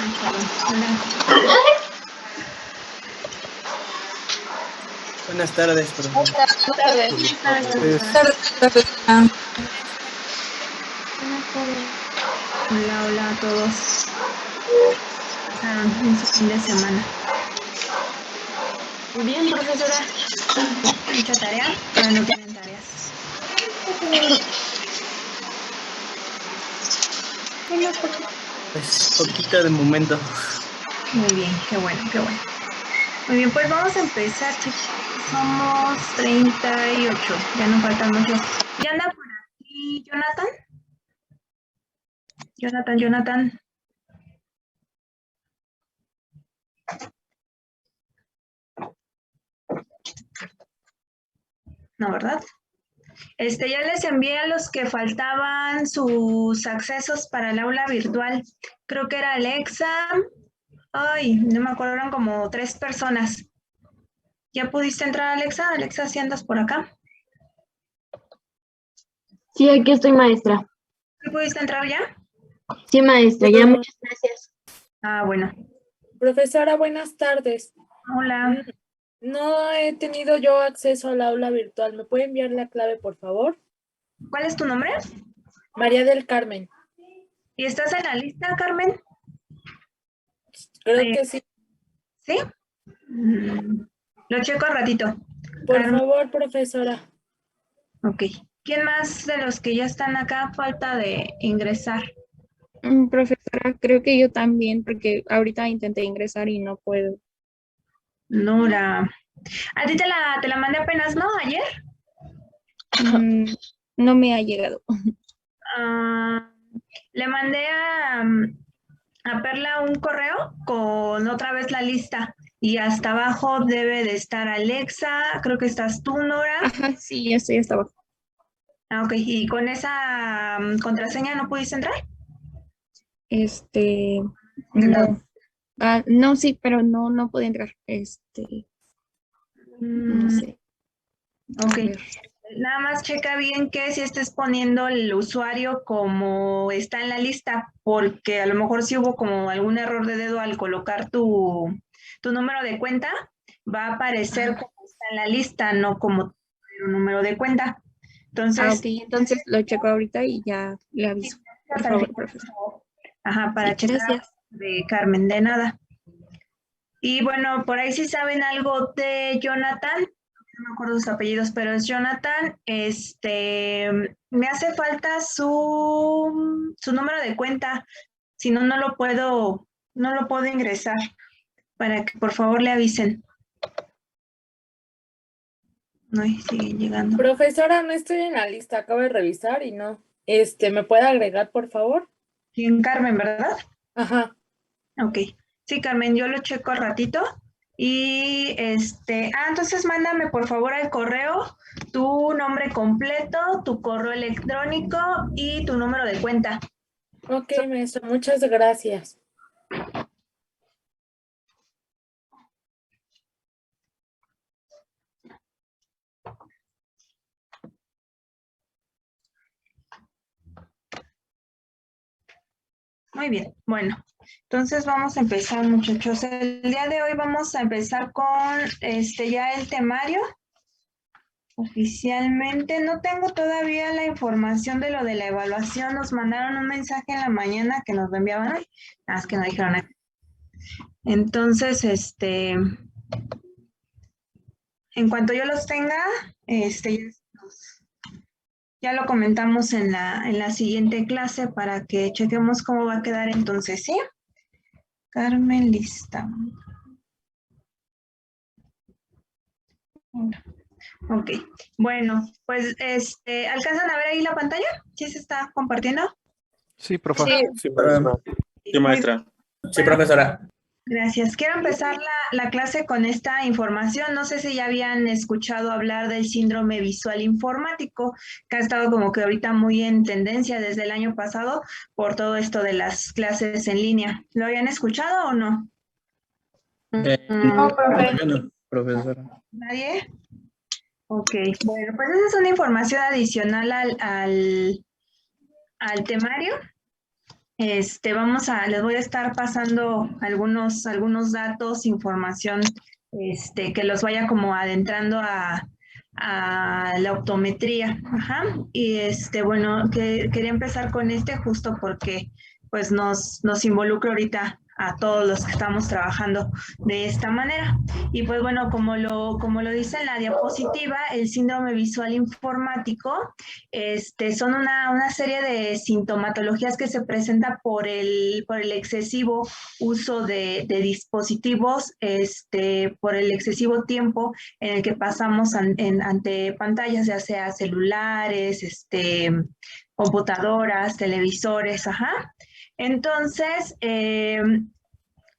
Hola. Buenas tardes, profesor. Buenas tardes. Buenas tardes. Hola, hola a todos. Pasaron un fin de semana. Muy bien, profesora. ¿Mucha tarea? Pero no tienen tareas. Pues poquito de momento. Muy bien, qué bueno, qué bueno. Muy bien, pues vamos a empezar, chicos. Somos 38. Ya nos faltan muchos. ¿Ya anda por aquí Jonathan? Jonathan. No, ¿verdad? Ya les envié a los que faltaban sus accesos para el aula virtual. Creo que era Alexa. Ay, no me acuerdo, eran como 3 personas. ¿Ya pudiste entrar, Alexa? Alexa, ¿sí andas por acá? Sí, aquí estoy, maestra. ¿Sí pudiste entrar ya? Sí, maestra, ya muchas gracias. Ah, bueno. Profesora, buenas tardes. Hola. No he tenido yo acceso al aula virtual. ¿Me puede enviar la clave, por favor? ¿Cuál es tu nombre? María del Carmen. ¿Y estás en la lista, Carmen? Creo que sí. ¿Sí? Lo checo al ratito. Por Carmen. favor, profesora. Ok. ¿Quién más de los que ya están acá falta de ingresar? Profesora, creo que yo también, porque ahorita intenté ingresar y no puedo. Nora. A ti te la mandé apenas, ¿no? ¿Ayer? No me ha llegado. Le mandé a Perla un correo con otra vez la lista y hasta abajo debe de estar Alexa, creo que estás tú, Nora. Ajá, sí, ya estoy hasta abajo. Ah, ok, ¿y con esa contraseña no pudiste entrar? No. No, sí, pero no puedo entrar. No sé. Ok. Nada más checa bien que si estés poniendo el usuario como está en la lista, porque a lo mejor si hubo como algún error de dedo al colocar tu número de cuenta, va a aparecer como está en la lista, no como tu número de cuenta. Entonces, Ok, entonces lo checo ahorita y ya le aviso. Por favor, profesor. Ajá, para Sí, checar gracias. de Carmen, de nada. Y bueno, por ahí sí saben algo de Jonathan, no me acuerdo sus apellidos, pero es Jonathan. Me hace falta su número de cuenta, si no, no lo puedo ingresar, para que por favor le avisen. No, siguen llegando. Profesora, no estoy en la lista. Acabo de revisar y no. ¿Me puede agregar, por favor? Sí, en Carmen, ¿verdad? Ajá. Ok. Sí, Carmen, yo lo checo al ratito. Y entonces mándame por favor al correo tu nombre completo, tu correo electrónico y tu número de cuenta. Ok, maestra, muchas gracias. Muy bien, bueno, entonces vamos a empezar, muchachos. El día de hoy vamos a empezar con ya el temario. Oficialmente no tengo todavía la información de lo de la evaluación. Nos mandaron un mensaje en la mañana que nos lo enviaban hoy. Nada más que no dijeron nada. Entonces, en cuanto yo los tenga, ya lo comentamos en la siguiente clase para que chequemos cómo va a quedar entonces, ¿sí? Carmen, lista. Ok, bueno, pues ¿alcanzan a ver ahí la pantalla? ¿Sí se está compartiendo? Sí, profesor. Sí, Sí, maestra. Sí, profesora. Gracias. Quiero empezar la clase con esta información. No sé si ya habían escuchado hablar del síndrome visual informático, que ha estado como que ahorita muy en tendencia desde el año pasado por todo esto de las clases en línea. ¿Lo habían escuchado o no? No, profesora. ¿Nadie? Ok, bueno, pues esa es una información adicional al temario. Les voy a estar pasando algunos datos, información, que los vaya como adentrando a la optometría. Ajá. Y bueno, quería empezar con justo porque pues nos involucra ahorita a todos los que estamos trabajando de esta manera. Y pues bueno, como lo dice en la diapositiva, el síndrome visual informático son una serie de sintomatologías que se presenta por el excesivo uso de dispositivos, por el excesivo tiempo en el que pasamos ante pantallas, ya sea celulares, computadoras, televisores, ajá. Entonces,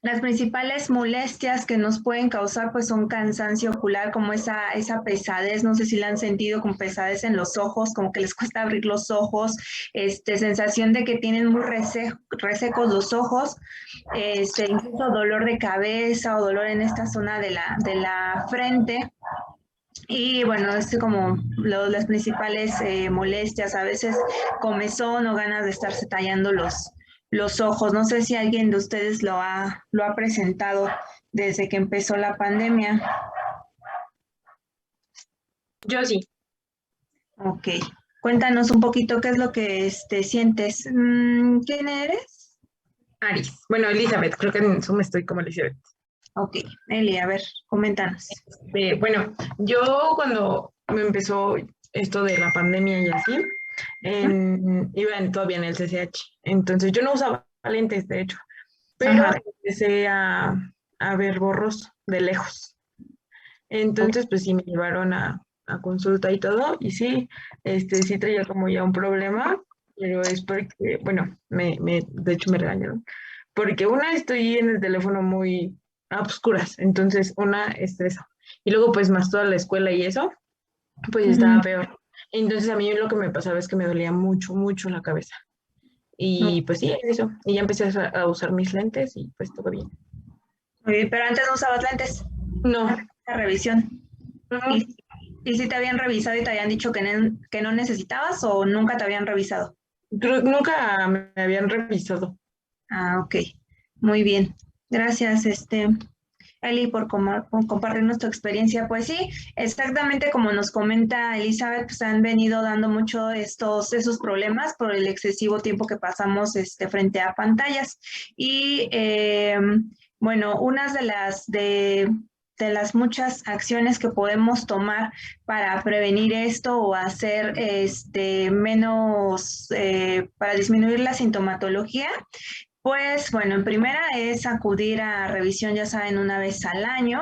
las principales molestias que nos pueden causar pues son cansancio ocular, como esa pesadez, no sé si la han sentido, con pesadez en los ojos, como que les cuesta abrir los ojos, sensación de que tienen muy resecos los ojos, incluso dolor de cabeza o dolor en esta zona de la frente. Y bueno, como las principales molestias, a veces comezón o ganas de estarse tallando los ojos. No sé si alguien de ustedes lo ha presentado desde que empezó la pandemia. Yo sí. Ok. Cuéntanos un poquito qué es lo que sientes. ¿Quién eres? Aris. Bueno, Elizabeth, creo que en Zoom estoy como Elizabeth. Ok, Eli, a ver, coméntanos. Bueno, yo cuando me empezó esto de la pandemia y así, iba todavía en el CCH. Entonces yo no usaba lentes, de hecho, pero empecé a ver borroso de lejos. Entonces, pues sí, me llevaron a consulta y todo, y sí, sí traía como ya un problema, pero es porque, bueno, de hecho me regañaron, porque estoy en el teléfono muy a obscuras, entonces estresa. Y luego pues más toda la escuela y eso, pues estaba peor. Entonces a mí lo que me pasaba es que me dolía mucho, mucho la cabeza. Y pues sí, eso. Y ya empecé a usar mis lentes y pues todo bien. Muy bien, pero antes no usabas lentes. No. La revisión. ¿Y si te habían revisado y te habían dicho que no necesitabas o nunca te habían revisado? Nunca me habían revisado. Ah, ok. Muy bien. Gracias, Eli, por compartirnos tu experiencia. Pues sí, exactamente como nos comenta Elizabeth, pues han venido dando mucho esos problemas por el excesivo tiempo que pasamos frente a pantallas. Y bueno, unas de las muchas acciones que podemos tomar para prevenir esto o hacer menos, para disminuir la sintomatología. Pues bueno, en primera es acudir a revisión, ya saben, una vez al año.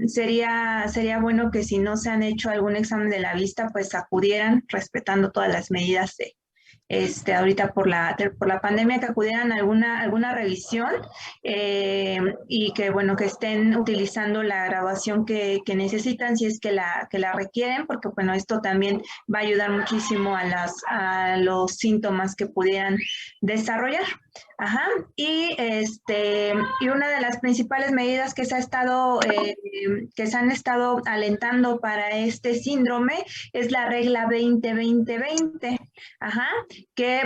Sería bueno que si no se han hecho algún examen de la vista, pues acudieran respetando todas las medidas ahorita por la pandemia, que acudieran a alguna revisión y que bueno, que estén utilizando la graduación que necesitan si es que la requieren, porque bueno, esto también va a ayudar muchísimo a los síntomas que pudieran desarrollar. Ajá. Y una de las principales medidas que se han estado alentando para este síndrome es la regla 20-20-20. Ajá.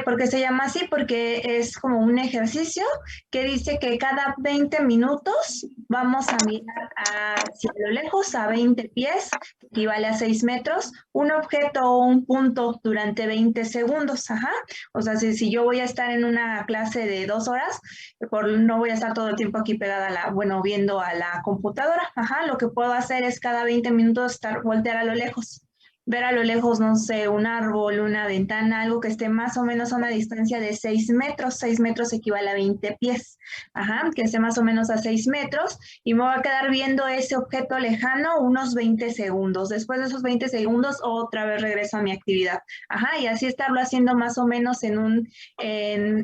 ¿Por qué se llama así? Porque es como un ejercicio que dice que cada 20 minutos vamos a mirar hacia lo lejos, a 20 pies, que equivale a 6 metros, un objeto o un punto durante 20 segundos. Ajá. O sea, si yo voy a estar en una clase de 2 horas, no voy a estar todo el tiempo aquí pegada viendo a la computadora. Ajá. Lo que puedo hacer es cada 20 minutos voltear a lo lejos. Ver a lo lejos, no sé, un árbol, una ventana, algo que esté más o menos a una distancia de 6 metros. 6 metros equivale a 20 pies. Ajá, que esté más o menos a 6 metros. Y me voy a quedar viendo ese objeto lejano unos 20 segundos. Después de esos 20 segundos, otra vez regreso a mi actividad. Ajá, y así estarlo haciendo más o menos en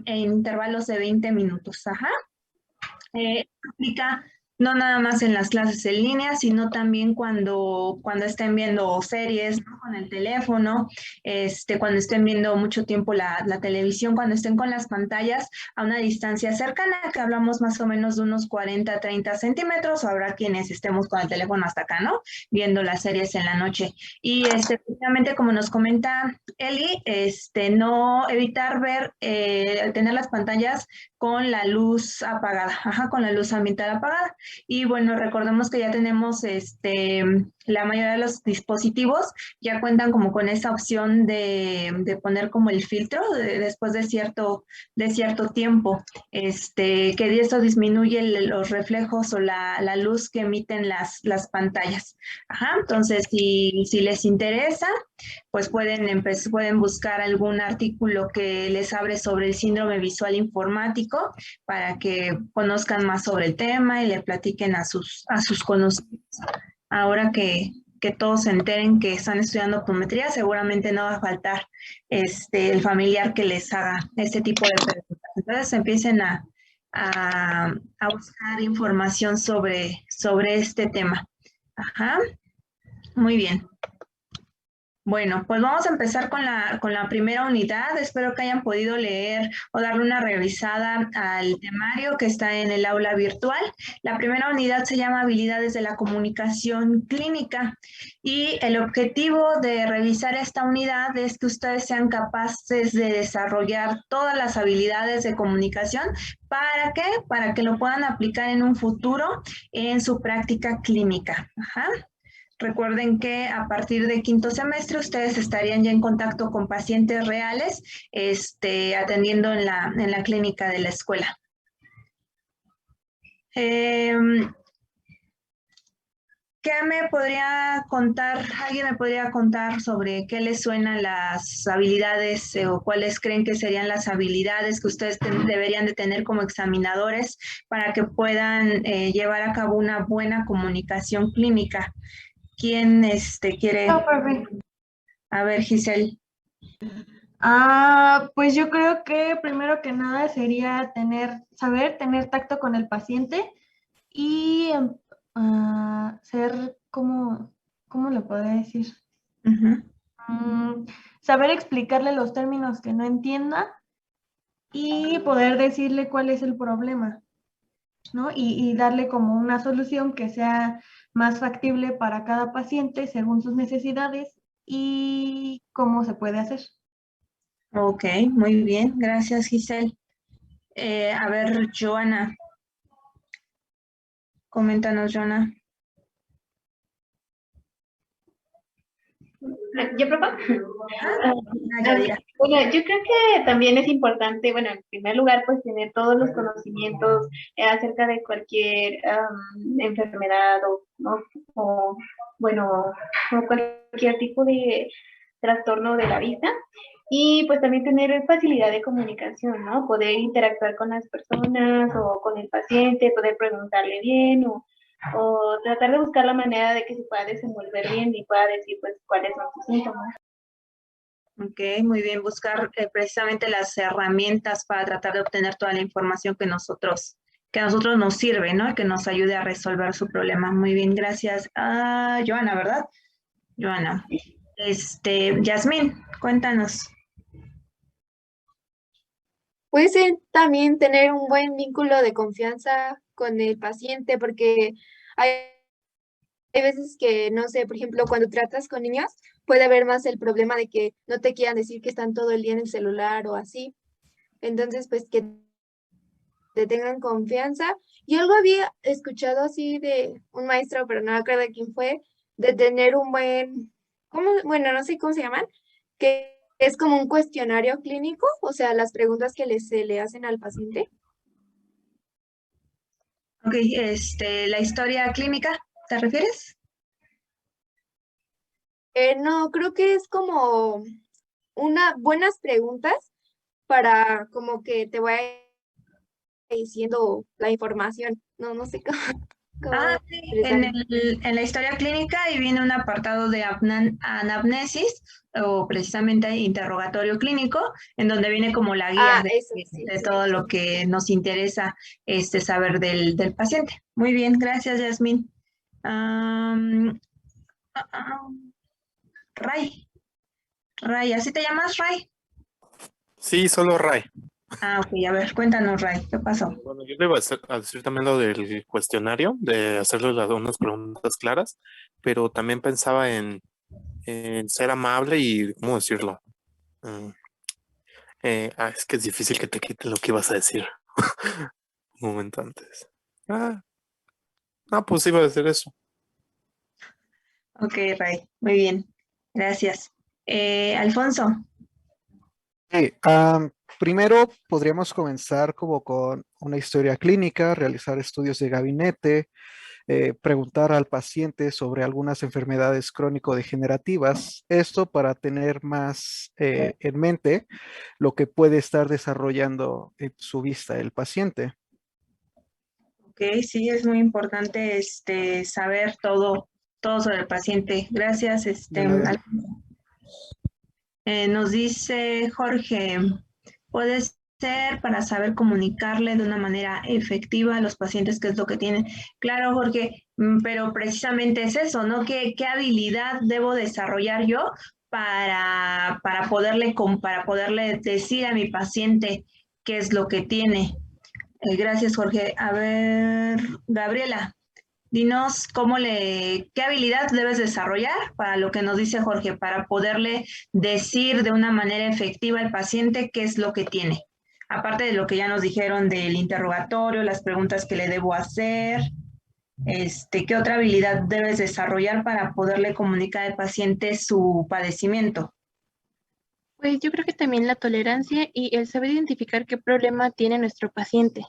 intervalos de 20 minutos. Ajá. Aplica no nada más en las clases en línea, sino también cuando estén viendo series, ¿no? Con el teléfono, cuando estén viendo mucho tiempo la televisión, cuando estén con las pantallas a una distancia cercana, que hablamos más o menos de unos 40, 30 centímetros, o habrá quienes estemos con el teléfono hasta acá, ¿no? Viendo las series en la noche. Y precisamente como nos comenta Eli, no evitar tener las pantallas con la luz apagada, con la luz ambiental apagada. Y bueno, recordemos que ya tenemos la mayoría de los dispositivos ya cuentan como con esa opción de poner como el filtro después de cierto tiempo, que esto disminuye los reflejos o la luz que emiten las pantallas. Entonces, si les interesa, pues pueden buscar algún artículo que les hable sobre el síndrome visual informático para que conozcan más sobre el tema y le platiquen a sus conocidos. Ahora que todos se enteren que están estudiando optometría, seguramente no va a faltar el familiar que les haga este tipo de preguntas. Entonces empiecen a buscar información sobre este tema. Muy bien. Bueno, pues vamos a empezar con la primera unidad. Espero que hayan podido leer o darle una revisada al temario que está en el aula virtual. La primera unidad se llama Habilidades de la Comunicación Clínica y el objetivo de revisar esta unidad es que ustedes sean capaces de desarrollar todas las habilidades de comunicación. ¿Para qué? Para que lo puedan aplicar en un futuro en su práctica clínica. Recuerden que a partir de quinto semestre ustedes estarían ya en contacto con pacientes reales, atendiendo en la clínica de la escuela. ¿Qué me podría contar? ¿Alguien me podría contar sobre qué les suenan las habilidades o cuáles creen que serían las habilidades que ustedes deberían de tener como examinadores para que puedan llevar a cabo una buena comunicación clínica? ¿Quién quiere? No, profe. A ver, Giselle. Pues yo creo que primero que nada sería saber tener tacto con el paciente y ser ¿cómo le podría decir? Saber explicarle los términos que no entienda y poder decirle cuál es el problema, ¿no? Y darle como una solución que sea más factible para cada paciente según sus necesidades y cómo se puede hacer. Ok, muy bien. Gracias, Giselle. A ver, Joana. Coméntanos, Joana. ¿Yo propongo? Bueno, yo creo que también es importante, bueno, en primer lugar, pues tener todos los conocimientos acerca de cualquier enfermedad o cualquier tipo de trastorno de la vista. Y pues también tener facilidad de comunicación, ¿no? Poder interactuar con las personas o con el paciente, poder preguntarle bien o tratar de buscar la manera de que se pueda desenvolver bien y pueda decir pues cuáles son sus síntomas. Ok, muy bien. Buscar precisamente las herramientas para tratar de obtener toda la información que a nosotros nos sirve, ¿no? Que nos ayude a resolver su problema. Muy bien, gracias. Joana, ¿verdad? Joana. Yasmín, cuéntanos. Puede ser también tener un buen vínculo de confianza con el paciente, porque hay veces que, no sé, por ejemplo, cuando tratas con niños, puede haber más el problema de que no te quieran decir que están todo el día en el celular o así. Entonces, pues que te tengan confianza. Yo algo había escuchado así de un maestro, pero no me acuerdo quién fue, de tener un buen, bueno, no sé cómo se llaman, que es como un cuestionario clínico, o sea, las preguntas que se le hacen al paciente. Ok, la historia clínica, ¿te refieres? No, creo que es como buenas preguntas para como que te vaya diciendo la información. No sé cómo. Sí, en la historia clínica y viene un apartado de anamnesis o precisamente interrogatorio clínico, en donde viene como la guía de todo lo que nos interesa saber del paciente. Muy bien, gracias, Yasmín. Ray, ¿así te llamas, Ray? Sí, solo Ray. Ok, a ver, cuéntanos, Ray, ¿qué pasó? Bueno, yo le iba a decir también lo del cuestionario, de hacerle unas preguntas claras, pero también pensaba en ser amable y, ¿cómo decirlo? Es que es difícil que te quiten lo que ibas a decir un momento antes. Pues iba a decir eso. Ok, Ray, muy bien, gracias. Alfonso. Primero podríamos comenzar como con una historia clínica, realizar estudios de gabinete, preguntar al paciente sobre algunas enfermedades crónico-degenerativas, esto para tener más en mente lo que puede estar desarrollando en su vista el paciente. Ok, sí, es muy importante saber todo sobre el paciente. Gracias, nos dice Jorge, puede ser para saber comunicarle de una manera efectiva a los pacientes qué es lo que tienen. Claro, Jorge, pero precisamente es eso, ¿no? ¿Qué habilidad debo desarrollar yo para poderle decir a mi paciente qué es lo que tiene? Gracias, Jorge. A ver, Gabriela, dinos qué habilidad debes desarrollar para lo que nos dice Jorge, para poderle decir de una manera efectiva al paciente qué es lo que tiene. Aparte de lo que ya nos dijeron del interrogatorio, las preguntas que le debo hacer, ¿qué otra habilidad debes desarrollar para poderle comunicar al paciente su padecimiento? Pues yo creo que también la tolerancia y el saber identificar qué problema tiene nuestro paciente.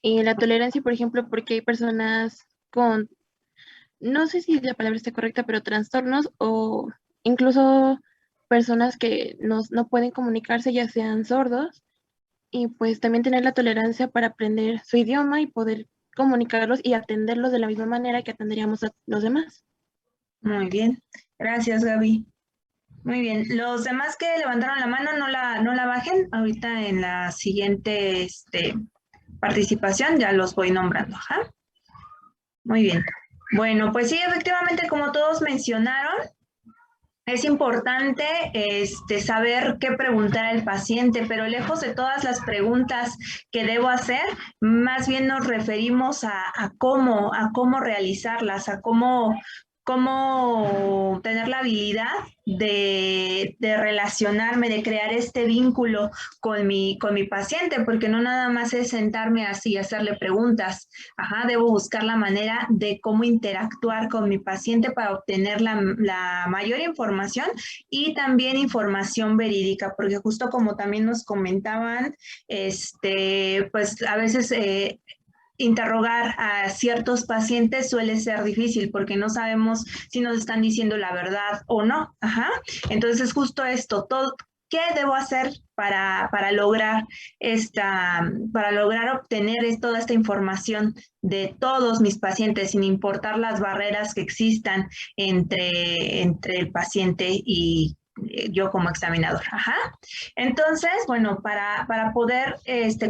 Y la tolerancia, por ejemplo, porque hay personas con, no sé si la palabra está correcta, pero trastornos o incluso personas que no pueden comunicarse, ya sean sordos, y pues también tener la tolerancia para aprender su idioma y poder comunicarlos y atenderlos de la misma manera que atenderíamos a los demás. Muy bien, gracias, Gaby. Muy bien, los demás que levantaron la mano no la bajen, ahorita en la siguiente participación ya los voy nombrando, ¿ajá? Muy bien. Bueno, pues sí, efectivamente, como todos mencionaron, es importante saber qué preguntar al paciente, pero lejos de todas las preguntas que debo hacer, más bien nos referimos a cómo realizarlas, a cómo tener la habilidad de relacionarme, de crear este vínculo con mi paciente, porque no nada más es sentarme así y hacerle preguntas. Debo buscar la manera de cómo interactuar con mi paciente para obtener la mayor información y también información verídica, porque justo como también nos comentaban, pues a veces interrogar a ciertos pacientes suele ser difícil porque no sabemos si nos están diciendo la verdad o no. Entonces, justo esto, ¿qué debo hacer para lograr obtener toda esta información de todos mis pacientes, sin importar las barreras que existan entre el paciente y yo como examinador? Entonces, bueno, para poder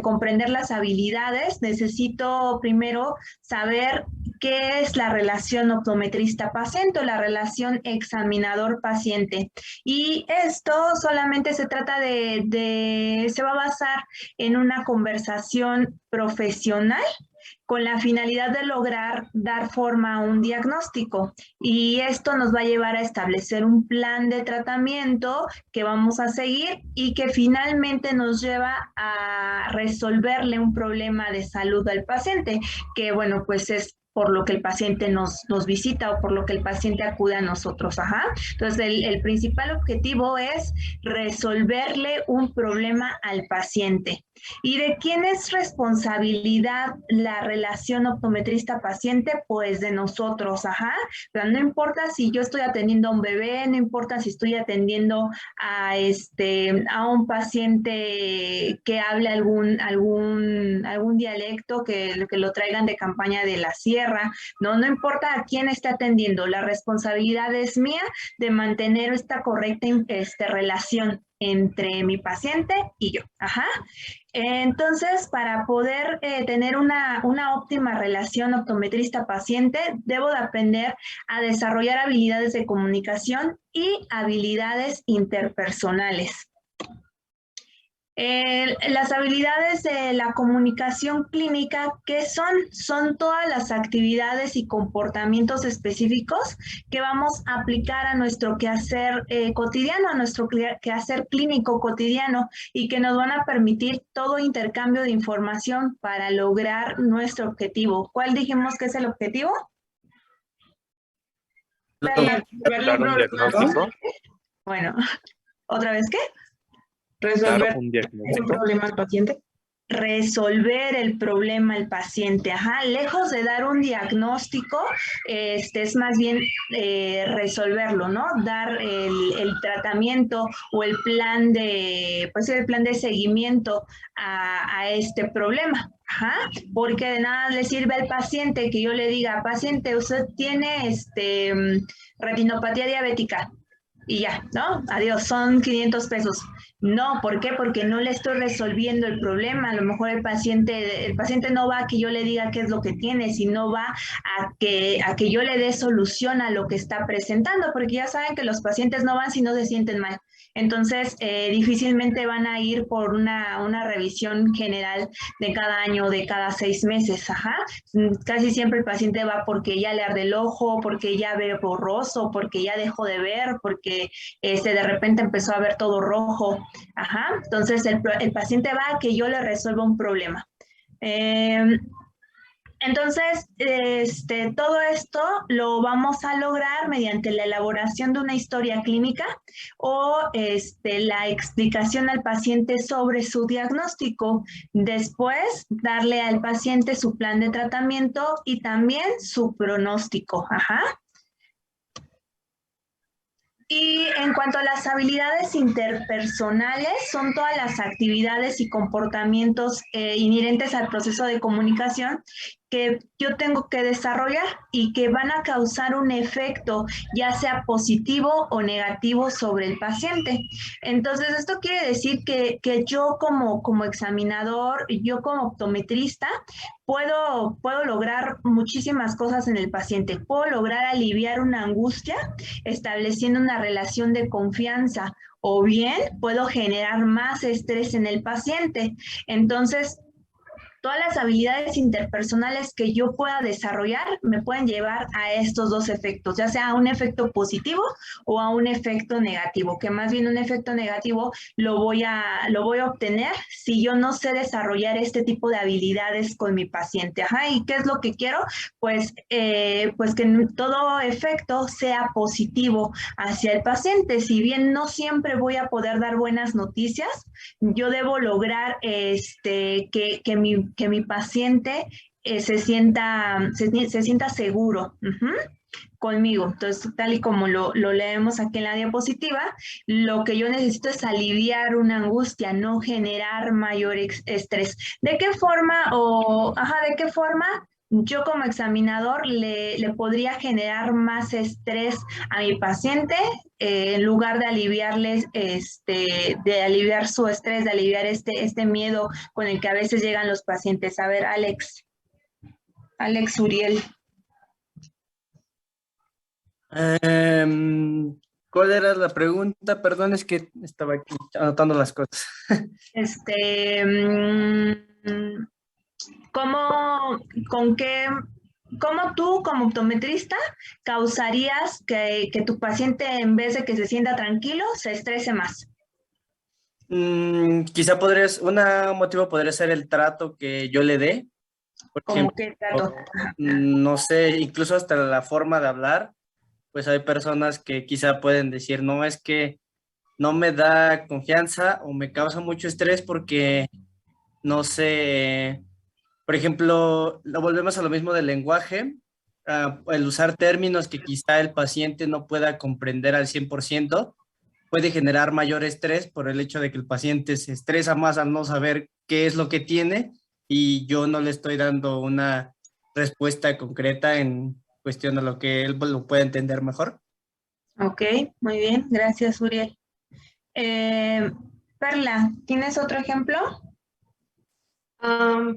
comprender las habilidades, necesito primero saber qué es la relación optometrista-paciente o la relación examinador-paciente. Y esto solamente se trata se va a basar en una conversación profesional con la finalidad de lograr dar forma a un diagnóstico. Y esto nos va a llevar a establecer un plan de tratamiento que vamos a seguir y que finalmente nos lleva a resolverle un problema de salud al paciente, que bueno, pues es por lo que el paciente nos visita o por lo que el paciente acude a nosotros. Entonces, el principal objetivo es resolverle un problema al paciente. ¿Y de quién es responsabilidad la relación optometrista-paciente? Pues de nosotros, Pero no importa si yo estoy atendiendo a un bebé, no importa si estoy atendiendo a un paciente que hable algún dialecto que lo traigan de campaña de la sierra, tierra, no importa a quién esté atendiendo, la responsabilidad es mía de mantener esta correcta relación entre mi paciente y yo. Ajá. Entonces, para poder tener una óptima relación optometrista-paciente, debo de aprender a desarrollar habilidades de comunicación y habilidades interpersonales. Las habilidades de la comunicación clínica, ¿qué son? Son todas las actividades y comportamientos específicos que vamos a aplicar a nuestro quehacer cotidiano, a nuestro quehacer clínico cotidiano y que nos van a permitir todo intercambio de información para lograr nuestro objetivo. ¿Cuál dijimos que es el objetivo? Dar un diagnóstico. Bueno, ¿otra vez qué? Resolver un el diagnóstico. problema al paciente. Resolver el problema al paciente. Ajá, lejos de dar un diagnóstico, es más bien resolverlo, ¿no? Dar el tratamiento o el plan de, pues el plan de seguimiento a este problema. Ajá, porque de nada le sirve al paciente que yo le diga, paciente, usted tiene retinopatía diabética. Y ya, ¿no? Adiós, son 500 pesos. No, ¿por qué? Porque no le estoy resolviendo el problema. A lo mejor el paciente no va a que yo le diga qué es lo que tiene, sino va a que yo le dé solución a lo que está presentando, porque ya saben que los pacientes no van si no se sienten mal. Entonces, difícilmente van a ir por una revisión general de cada año, de cada 6 meses. Ajá. Casi siempre el paciente va porque ya le arde el ojo, porque ya ve borroso, porque ya dejó de ver, porque de repente empezó a ver todo rojo. Ajá. Entonces, el paciente va a que yo le resuelva un problema. Entonces, todo esto lo vamos a lograr mediante la elaboración de una historia clínica o la explicación al paciente sobre su diagnóstico. Después, darle al paciente su plan de tratamiento y también su pronóstico. Ajá. Y en cuanto a las habilidades interpersonales, son todas las actividades y comportamientos inherentes al proceso de comunicación que yo tengo que desarrollar y que van a causar un efecto, ya sea positivo o negativo sobre el paciente. Entonces, esto quiere decir que yo como examinador, yo como optometrista, puedo lograr muchísimas cosas en el paciente. Puedo lograr aliviar una angustia estableciendo una relación de confianza, o bien puedo generar más estrés en el paciente. Entonces, todas las habilidades interpersonales que yo pueda desarrollar me pueden llevar a estos dos efectos, ya sea a un efecto positivo o a un efecto negativo, que más bien un efecto negativo lo voy a obtener si yo no sé desarrollar este tipo de habilidades con mi paciente. Ajá, ¿y qué es lo que quiero? Pues que todo efecto sea positivo hacia el paciente. Si bien no siempre voy a poder dar buenas noticias, yo debo lograr que mi paciente se sienta seguro conmigo. Entonces, tal y como lo leemos aquí en la diapositiva, lo que yo necesito es aliviar una angustia, no generar mayor estrés. ¿De qué forma yo como examinador le podría generar más estrés a mi paciente en lugar de aliviarles, de aliviar su estrés, de aliviar este miedo con el que a veces llegan los pacientes? A ver, Alex Uriel. ¿Cuál era la pregunta? Perdón, es que estaba aquí anotando las cosas. ¿Cómo tú, como optometrista, causarías que tu paciente, en vez de que se sienta tranquilo, se estrese más? Quizá un motivo podría ser el trato que yo le dé. Por ejemplo, ¿Cómo qué trato? No sé, incluso hasta la forma de hablar, pues hay personas que quizá pueden decir, no, es que no me da confianza o me causa mucho estrés porque, no sé, por ejemplo, lo volvemos a lo mismo del lenguaje, el usar términos que quizá el paciente no pueda comprender al 100%, puede generar mayor estrés por el hecho de que el paciente se estresa más al no saber qué es lo que tiene y yo no le estoy dando una respuesta concreta en cuestión a lo que él lo puede entender mejor. Ok, muy bien, gracias Uriel. Perla, ¿tienes otro ejemplo?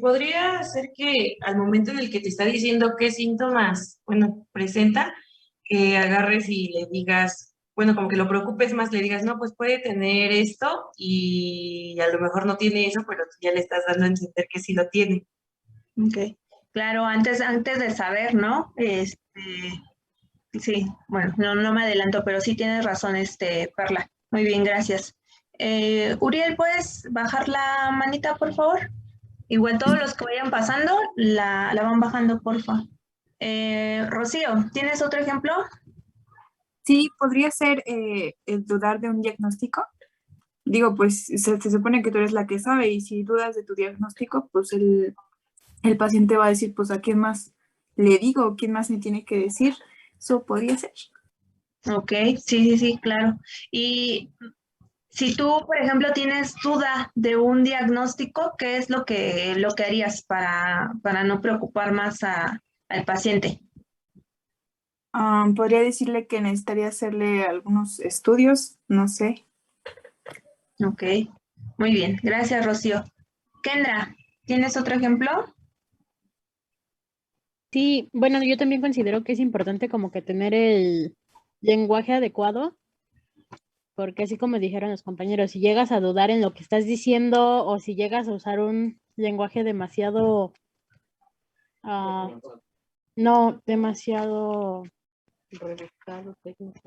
Podría ser que al momento en el que te está diciendo qué síntomas, bueno, presenta, que agarres y le digas, bueno, como que lo preocupes más, le digas, no, pues puede tener esto y a lo mejor no tiene eso, pero tú ya le estás dando a entender que sí lo tiene. Ok, claro, antes de saber, ¿no? Sí, bueno, no me adelanto, pero sí tienes razón, Perla. Muy bien, gracias. Uriel, ¿puedes bajar la manita, por favor? Igual todos los que vayan pasando, la van bajando, porfa. Rocío, ¿tienes otro ejemplo? Sí, podría ser el dudar de un diagnóstico. Digo, pues se supone que tú eres la que sabe y si dudas de tu diagnóstico, pues el paciente va a decir, pues a quién más le digo, quién más me tiene que decir. Eso podría ser. Ok, sí, claro. Y si tú, por ejemplo, tienes duda de un diagnóstico, ¿qué es lo que harías para no preocupar más al paciente? Podría decirle que necesitaría hacerle algunos estudios, no sé. Ok, muy bien. Gracias, Rocío. Kendra, ¿tienes otro ejemplo? Sí, bueno, yo también considero que es importante como que tener el lenguaje adecuado, porque así como dijeron los compañeros, si llegas a dudar en lo que estás diciendo o si llegas a usar un lenguaje demasiado, no, demasiado rebuscado, técnico,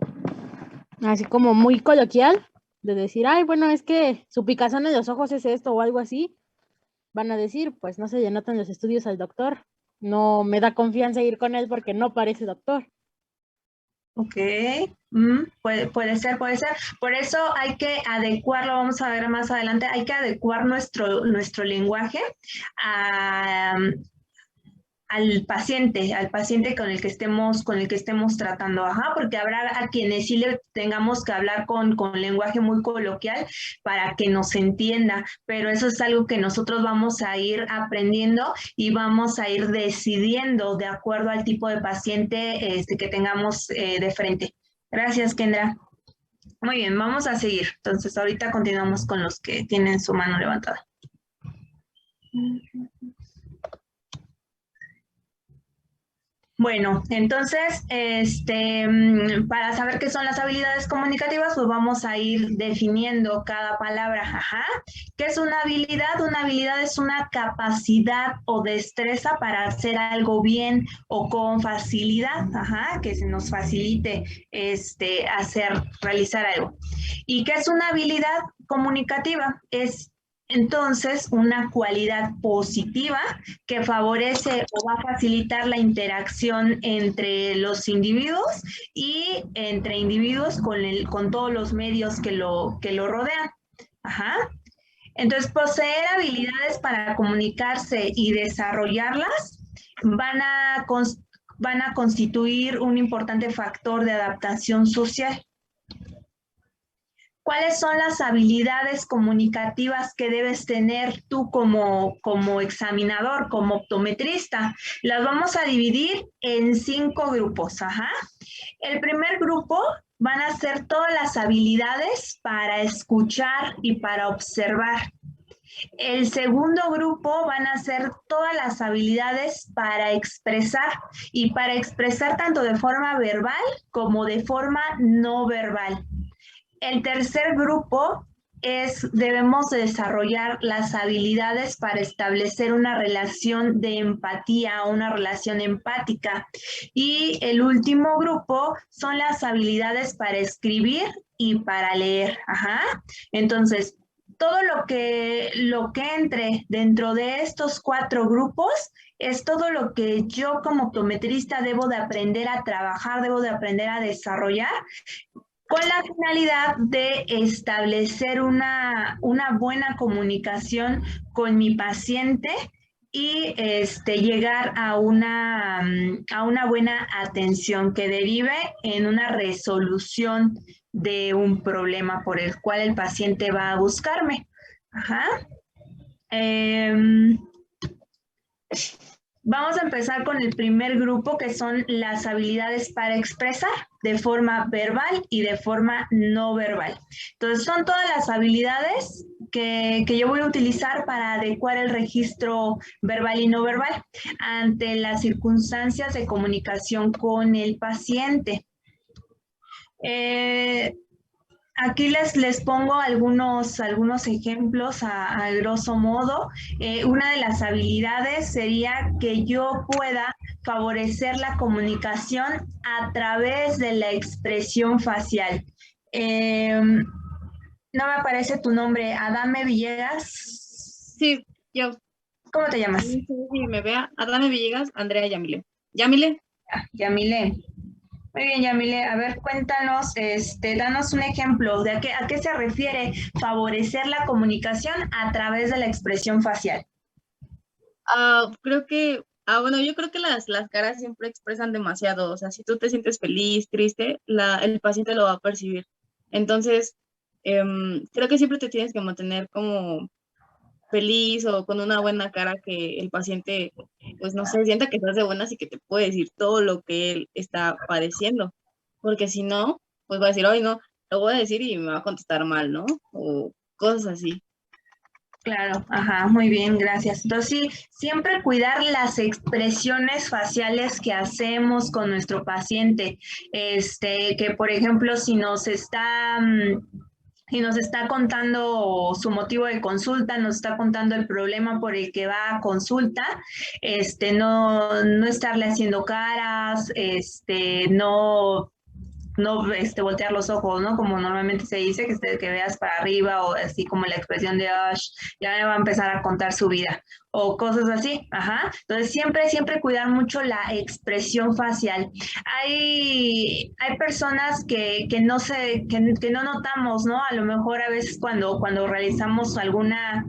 así como muy coloquial, de decir, ay, bueno, es que su picazón en los ojos es esto o algo así, van a decir, pues no se le notan los estudios al doctor, no me da confianza ir con él porque no parece doctor. Ok, puede ser. Por eso hay que adecuarlo, vamos a ver más adelante, hay que adecuar nuestro lenguaje al paciente con el que estemos tratando, porque habrá a quienes sí le tengamos que hablar con lenguaje muy coloquial para que nos entienda, pero eso es algo que nosotros vamos a ir aprendiendo y vamos a ir decidiendo de acuerdo al tipo de paciente que tengamos de frente. Gracias, Kendra. Muy bien, vamos a seguir. Entonces, ahorita continuamos con los que tienen su mano levantada. Bueno, entonces, para saber qué son las habilidades comunicativas, pues vamos a ir definiendo cada palabra. ¿Qué es una habilidad? Una habilidad es una capacidad o destreza para hacer algo bien o con facilidad, que se nos facilite realizar algo. ¿Y qué es una habilidad comunicativa? Es entonces una cualidad positiva que favorece o va a facilitar la interacción entre los individuos y entre individuos con todos los medios que lo rodean. Entonces, poseer habilidades para comunicarse y desarrollarlas van a constituir un importante factor de adaptación social. ¿Cuáles son las habilidades comunicativas que debes tener tú como examinador, como optometrista? Las vamos a dividir en 5 grupos. El primer grupo van a ser todas las habilidades para escuchar y para observar. El segundo grupo van a ser todas las habilidades para expresar y para expresar tanto de forma verbal como de forma no verbal. El tercer grupo debemos desarrollar las habilidades para establecer una relación de empatía o una relación empática. Y el último grupo son las habilidades para escribir y para leer. Entonces, todo lo que entre dentro de estos 4 grupos es todo lo que yo como optometrista debo de aprender a trabajar, debo de aprender a desarrollar con la finalidad de establecer una buena comunicación con mi paciente y llegar a una buena atención que derive en una resolución de un problema por el cual el paciente va a buscarme. Vamos a empezar con el primer grupo, que son las habilidades para expresar de forma verbal y de forma no verbal. Entonces, son todas las habilidades que yo voy a utilizar para adecuar el registro verbal y no verbal ante las circunstancias de comunicación con el paciente. Aquí les pongo algunos ejemplos a grosso modo. Una de las habilidades sería que yo pueda favorecer la comunicación a través de la expresión facial. No me aparece tu nombre, Adame Villegas. Sí, yo. ¿Cómo te llamas? Sí, me vea. Adame Villegas, Andrea Yamile. ¿Yamile? Yamile. Muy bien, Yamile. A ver, cuéntanos, danos un ejemplo de a qué se refiere favorecer la comunicación a través de la expresión facial. Creo que, bueno, yo creo que las caras siempre expresan demasiado. O sea, si tú te sientes feliz, triste, el paciente lo va a percibir. Entonces, creo que siempre te tienes que mantener como feliz o con una buena cara, que el paciente, pues no sé, sienta que estás de buenas y que te puede decir todo lo que él está padeciendo, porque si no, pues va a decir, ay no, lo voy a decir y me va a contestar mal, ¿no? O cosas así. Claro, ajá, muy bien, gracias. Entonces sí, siempre cuidar las expresiones faciales que hacemos con nuestro paciente, que por ejemplo, si nos está contando su motivo de consulta, nos está contando el problema por el que va a consulta, no estarle haciendo caras, no voltear los ojos, ¿no? Como normalmente se dice, que veas para arriba, o así como la expresión de, ya me va a empezar a contar su vida, o cosas así, ajá. Entonces, siempre cuidar mucho la expresión facial. Hay personas que no notamos, ¿no? A lo mejor a veces cuando realizamos alguna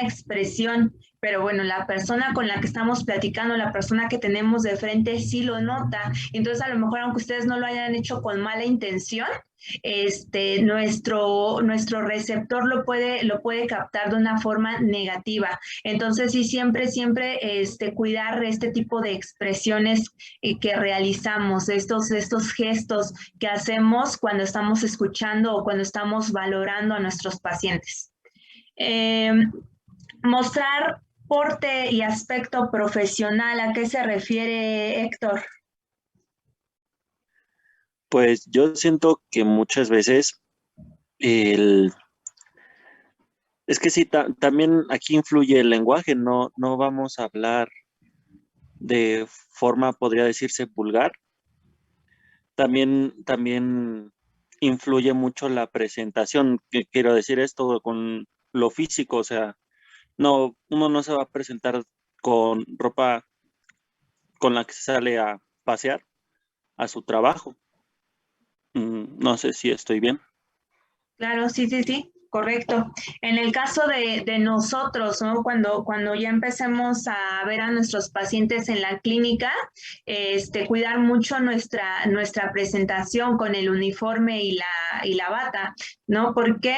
expresión, pero bueno, la persona con la que estamos platicando, la persona que tenemos de frente sí lo nota. Entonces, a lo mejor, aunque ustedes no lo hayan hecho con mala intención, nuestro receptor lo puede captar de una forma negativa. Entonces, sí, siempre cuidar este tipo de expresiones que realizamos, estos gestos que hacemos cuando estamos escuchando o cuando estamos valorando a nuestros pacientes. Mostrar porte y aspecto profesional, ¿a qué se refiere, Héctor? Pues yo siento que muchas veces es que sí, también aquí influye el lenguaje, no vamos a hablar de forma, podría decirse, vulgar. También influye mucho la presentación, que quiero decir esto con lo físico, o sea, uno no se va a presentar con ropa con la que se sale a pasear a su trabajo. No sé si estoy bien. Claro, sí, correcto. En el caso de nosotros, ¿no? Cuando ya empecemos a ver a nuestros pacientes en la clínica, cuidar mucho nuestra presentación con el uniforme y la bata, ¿no? ¿Por qué?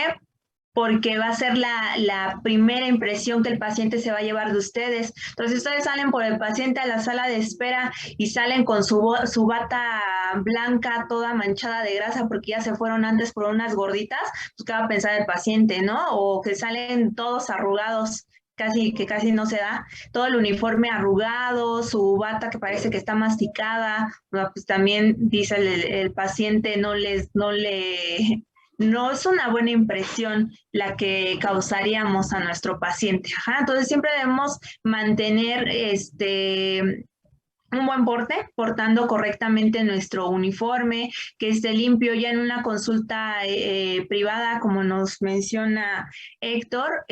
Porque va a ser la primera impresión que el paciente se va a llevar de ustedes. Entonces, si ustedes salen por el paciente a la sala de espera y salen con su bata blanca, toda manchada de grasa, porque ya se fueron antes por unas gorditas, pues ¿qué va a pensar el paciente, no? O que salen todos arrugados, casi no se da, todo el uniforme arrugado, su bata que parece que está masticada, pues también dice el paciente, no es una buena impresión la que causaríamos a nuestro paciente. Ajá. Entonces siempre debemos mantener un buen porte, portando correctamente nuestro uniforme, que esté limpio. Ya en una consulta privada, como nos menciona Héctor,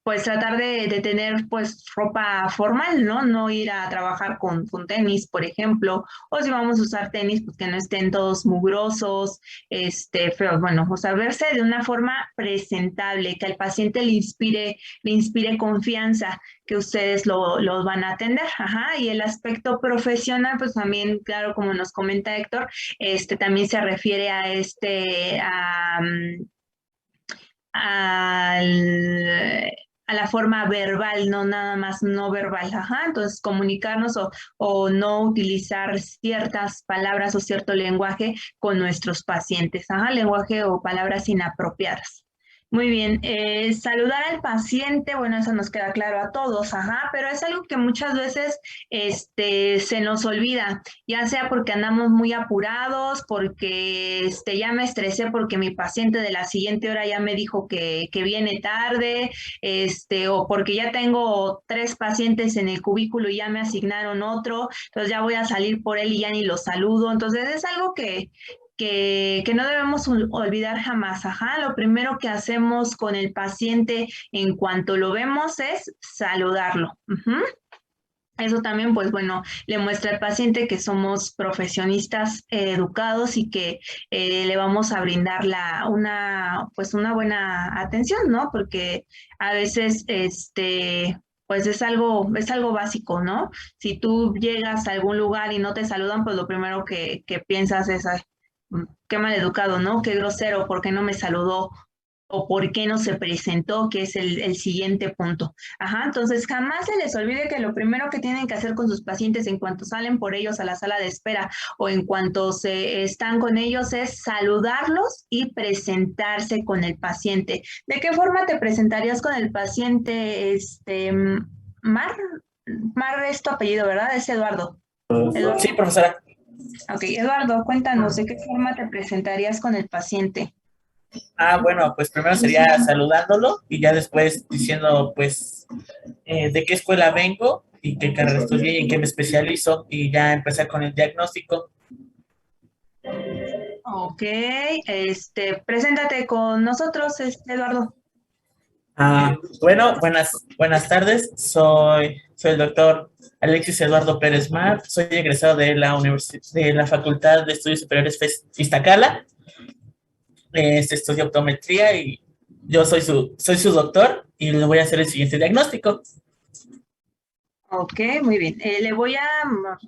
pues tratar de tener pues ropa formal, ¿no? No ir a trabajar con tenis, por ejemplo, o si vamos a usar tenis, pues que no estén todos mugrosos, feos, bueno, o sea, verse de una forma presentable, que al paciente le inspire confianza, que ustedes los van a atender, ajá, y el aspecto profesional, pues también, claro, como nos comenta Héctor, también se refiere al a la forma verbal, no nada más no verbal, ajá, entonces comunicarnos o no utilizar ciertas palabras o cierto lenguaje con nuestros pacientes, ajá, lenguaje o palabras inapropiadas. Muy bien, saludar al paciente, bueno, eso nos queda claro a todos, ajá, pero es algo que muchas veces se nos olvida, ya sea porque andamos muy apurados, porque ya me estresé porque mi paciente de la siguiente hora ya me dijo que viene tarde, o porque ya tengo 3 pacientes en el cubículo y ya me asignaron otro, entonces ya voy a salir por él y ya ni lo saludo, entonces es algo que no debemos olvidar jamás. Ajá, lo primero que hacemos con el paciente en cuanto lo vemos es saludarlo. Ujú. Eso también, pues bueno, le muestra al paciente que somos profesionistas educados y que le vamos a brindar una buena atención, ¿no? Porque a veces, pues es algo básico, ¿no? Si tú llegas a algún lugar y no te saludan, pues lo primero que piensas es, "Ay, qué mal educado, ¿no? Qué grosero, ¿por qué no me saludó? O por qué no se presentó, que es el siguiente punto. Ajá, entonces jamás se les olvide que lo primero que tienen que hacer con sus pacientes en cuanto salen por ellos a la sala de espera o en cuanto se están con ellos es saludarlos y presentarse con el paciente. ¿De qué forma te presentarías con el paciente, Mar? Mar es tu apellido, ¿verdad? Es Eduardo. Eduardo. Sí, profesora. Ok, Eduardo, cuéntanos, ¿de qué forma te presentarías con el paciente? Bueno, pues primero sería saludándolo y ya después diciendo, pues, de qué escuela vengo y qué carrera estudié y en qué me especializo y ya empezar con el diagnóstico. Ok, preséntate con nosotros, Eduardo. Bueno, buenas tardes. Soy el doctor Alexis Eduardo Pérez Mar. Soy egresado de la Facultad de Estudios Superiores Iztacala. Estudio optometría y yo soy su doctor y le voy a hacer el siguiente diagnóstico. Ok, muy bien. Le voy a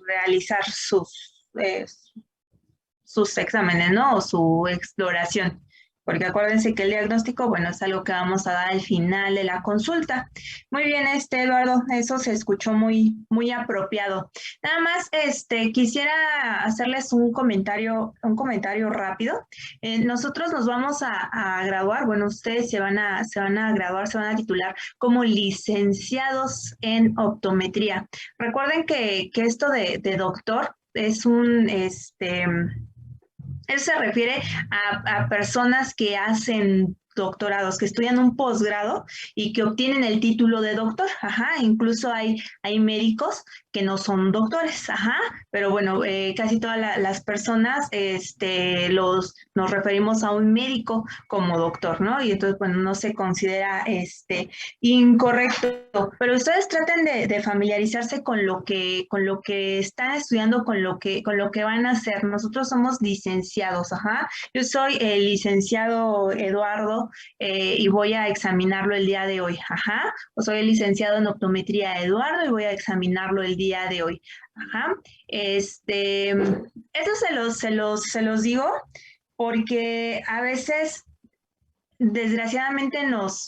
realizar sus exámenes, ¿no? O su exploración. Porque acuérdense que el diagnóstico, bueno, es algo que vamos a dar al final de la consulta. Muy bien, Eduardo, eso se escuchó muy, muy apropiado. Nada más, quisiera hacerles un comentario rápido. Nosotros nos vamos a graduar, bueno, ustedes se van a graduar, se van a titular como licenciados en optometría. Recuerden que esto de doctor es eso se refiere a personas que hacen doctorados, que estudian un posgrado y que obtienen el título de doctor. Ajá, incluso hay médicos que no son doctores, ajá, pero bueno, casi todas las personas nos referimos a un médico como doctor, ¿no? Y entonces, bueno, no se considera incorrecto, pero ustedes traten de familiarizarse con lo que están estudiando, con lo que van a hacer. Nosotros somos licenciados, ajá. Yo soy el licenciado Eduardo y voy a examinarlo el día de hoy, ajá. O soy el licenciado en optometría Eduardo y voy a examinarlo el día de hoy, ajá. Eso se los digo porque a veces desgraciadamente nos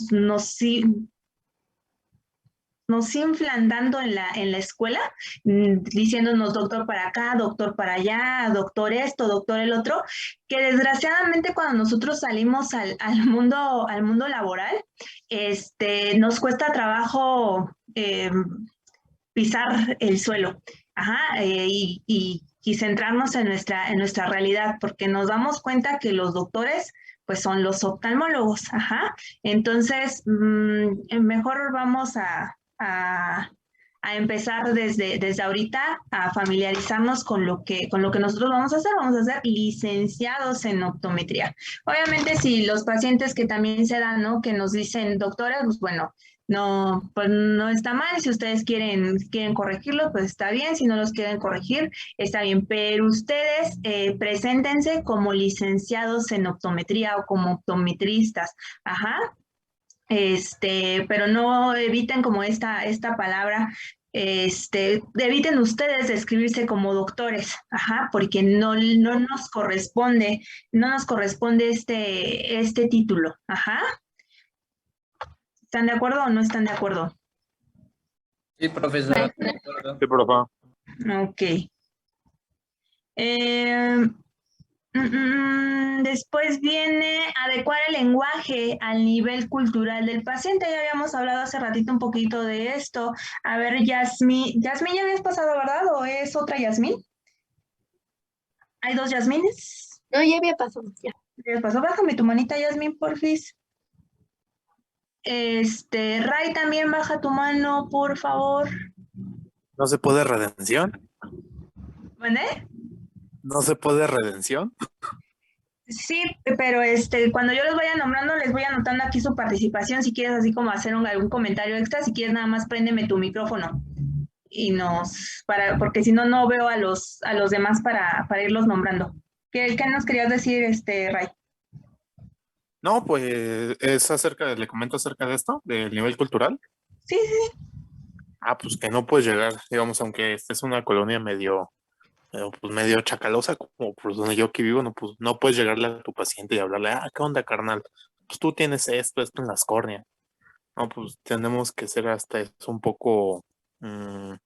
inflan dando en la escuela, diciéndonos doctor para acá, doctor para allá, doctor esto, doctor el otro, que desgraciadamente cuando nosotros salimos al mundo laboral, nos cuesta trabajo pisar el suelo, ajá, y centrarnos en nuestra realidad, porque nos damos cuenta que los doctores pues son los oftalmólogos, ajá. Entonces, mejor vamos a empezar desde ahorita a familiarizarnos con lo que nosotros vamos a ser licenciados en optometría. Obviamente, si los pacientes que también se dan, ¿no? Que nos dicen doctora, pues bueno, no, pues no está mal. Si ustedes quieren corregirlo, pues está bien. Si no los quieren corregir, está bien. Pero ustedes preséntense como licenciados en optometría o como optometristas. Ajá. Pero no eviten como esta palabra, eviten ustedes describirse como doctores, ajá, porque no nos corresponde este título, ajá. ¿Están de acuerdo o no están de acuerdo? Sí, profesor. Sí, profe. Ok. Después viene adecuar el lenguaje al nivel cultural del paciente. Ya habíamos hablado hace ratito un poquito de esto. A ver, Yasmín. Yasmín, ya habías pasado, ¿verdad? ¿O es otra Yasmín? ¿Hay dos Yasmines? No, ya había pasado. Ya. ¿Ya pasó? Bájame tu manita, Yasmín, porfis. Ray, también baja tu mano, por favor. ¿No se puede redención? ¿Vale? ¿No se puede redención? Sí, pero cuando yo los vaya nombrando, les voy anotando aquí su participación. Si quieres así como hacer algún comentario extra, si quieres nada más préndeme tu micrófono. Y porque si no, no veo a los demás para irlos nombrando. ¿Qué nos querías decir, Ray? No, pues le comento acerca de esto, del nivel cultural. Sí, sí. Ah, pues que no puedes llegar, digamos, aunque esta es una colonia pues medio chacalosa, como por donde yo aquí vivo, no, pues no puedes llegarle a tu paciente y hablarle, ¿qué onda, carnal? Pues tú tienes esto en las córneas. No, pues tenemos que ser hasta eso un poco, no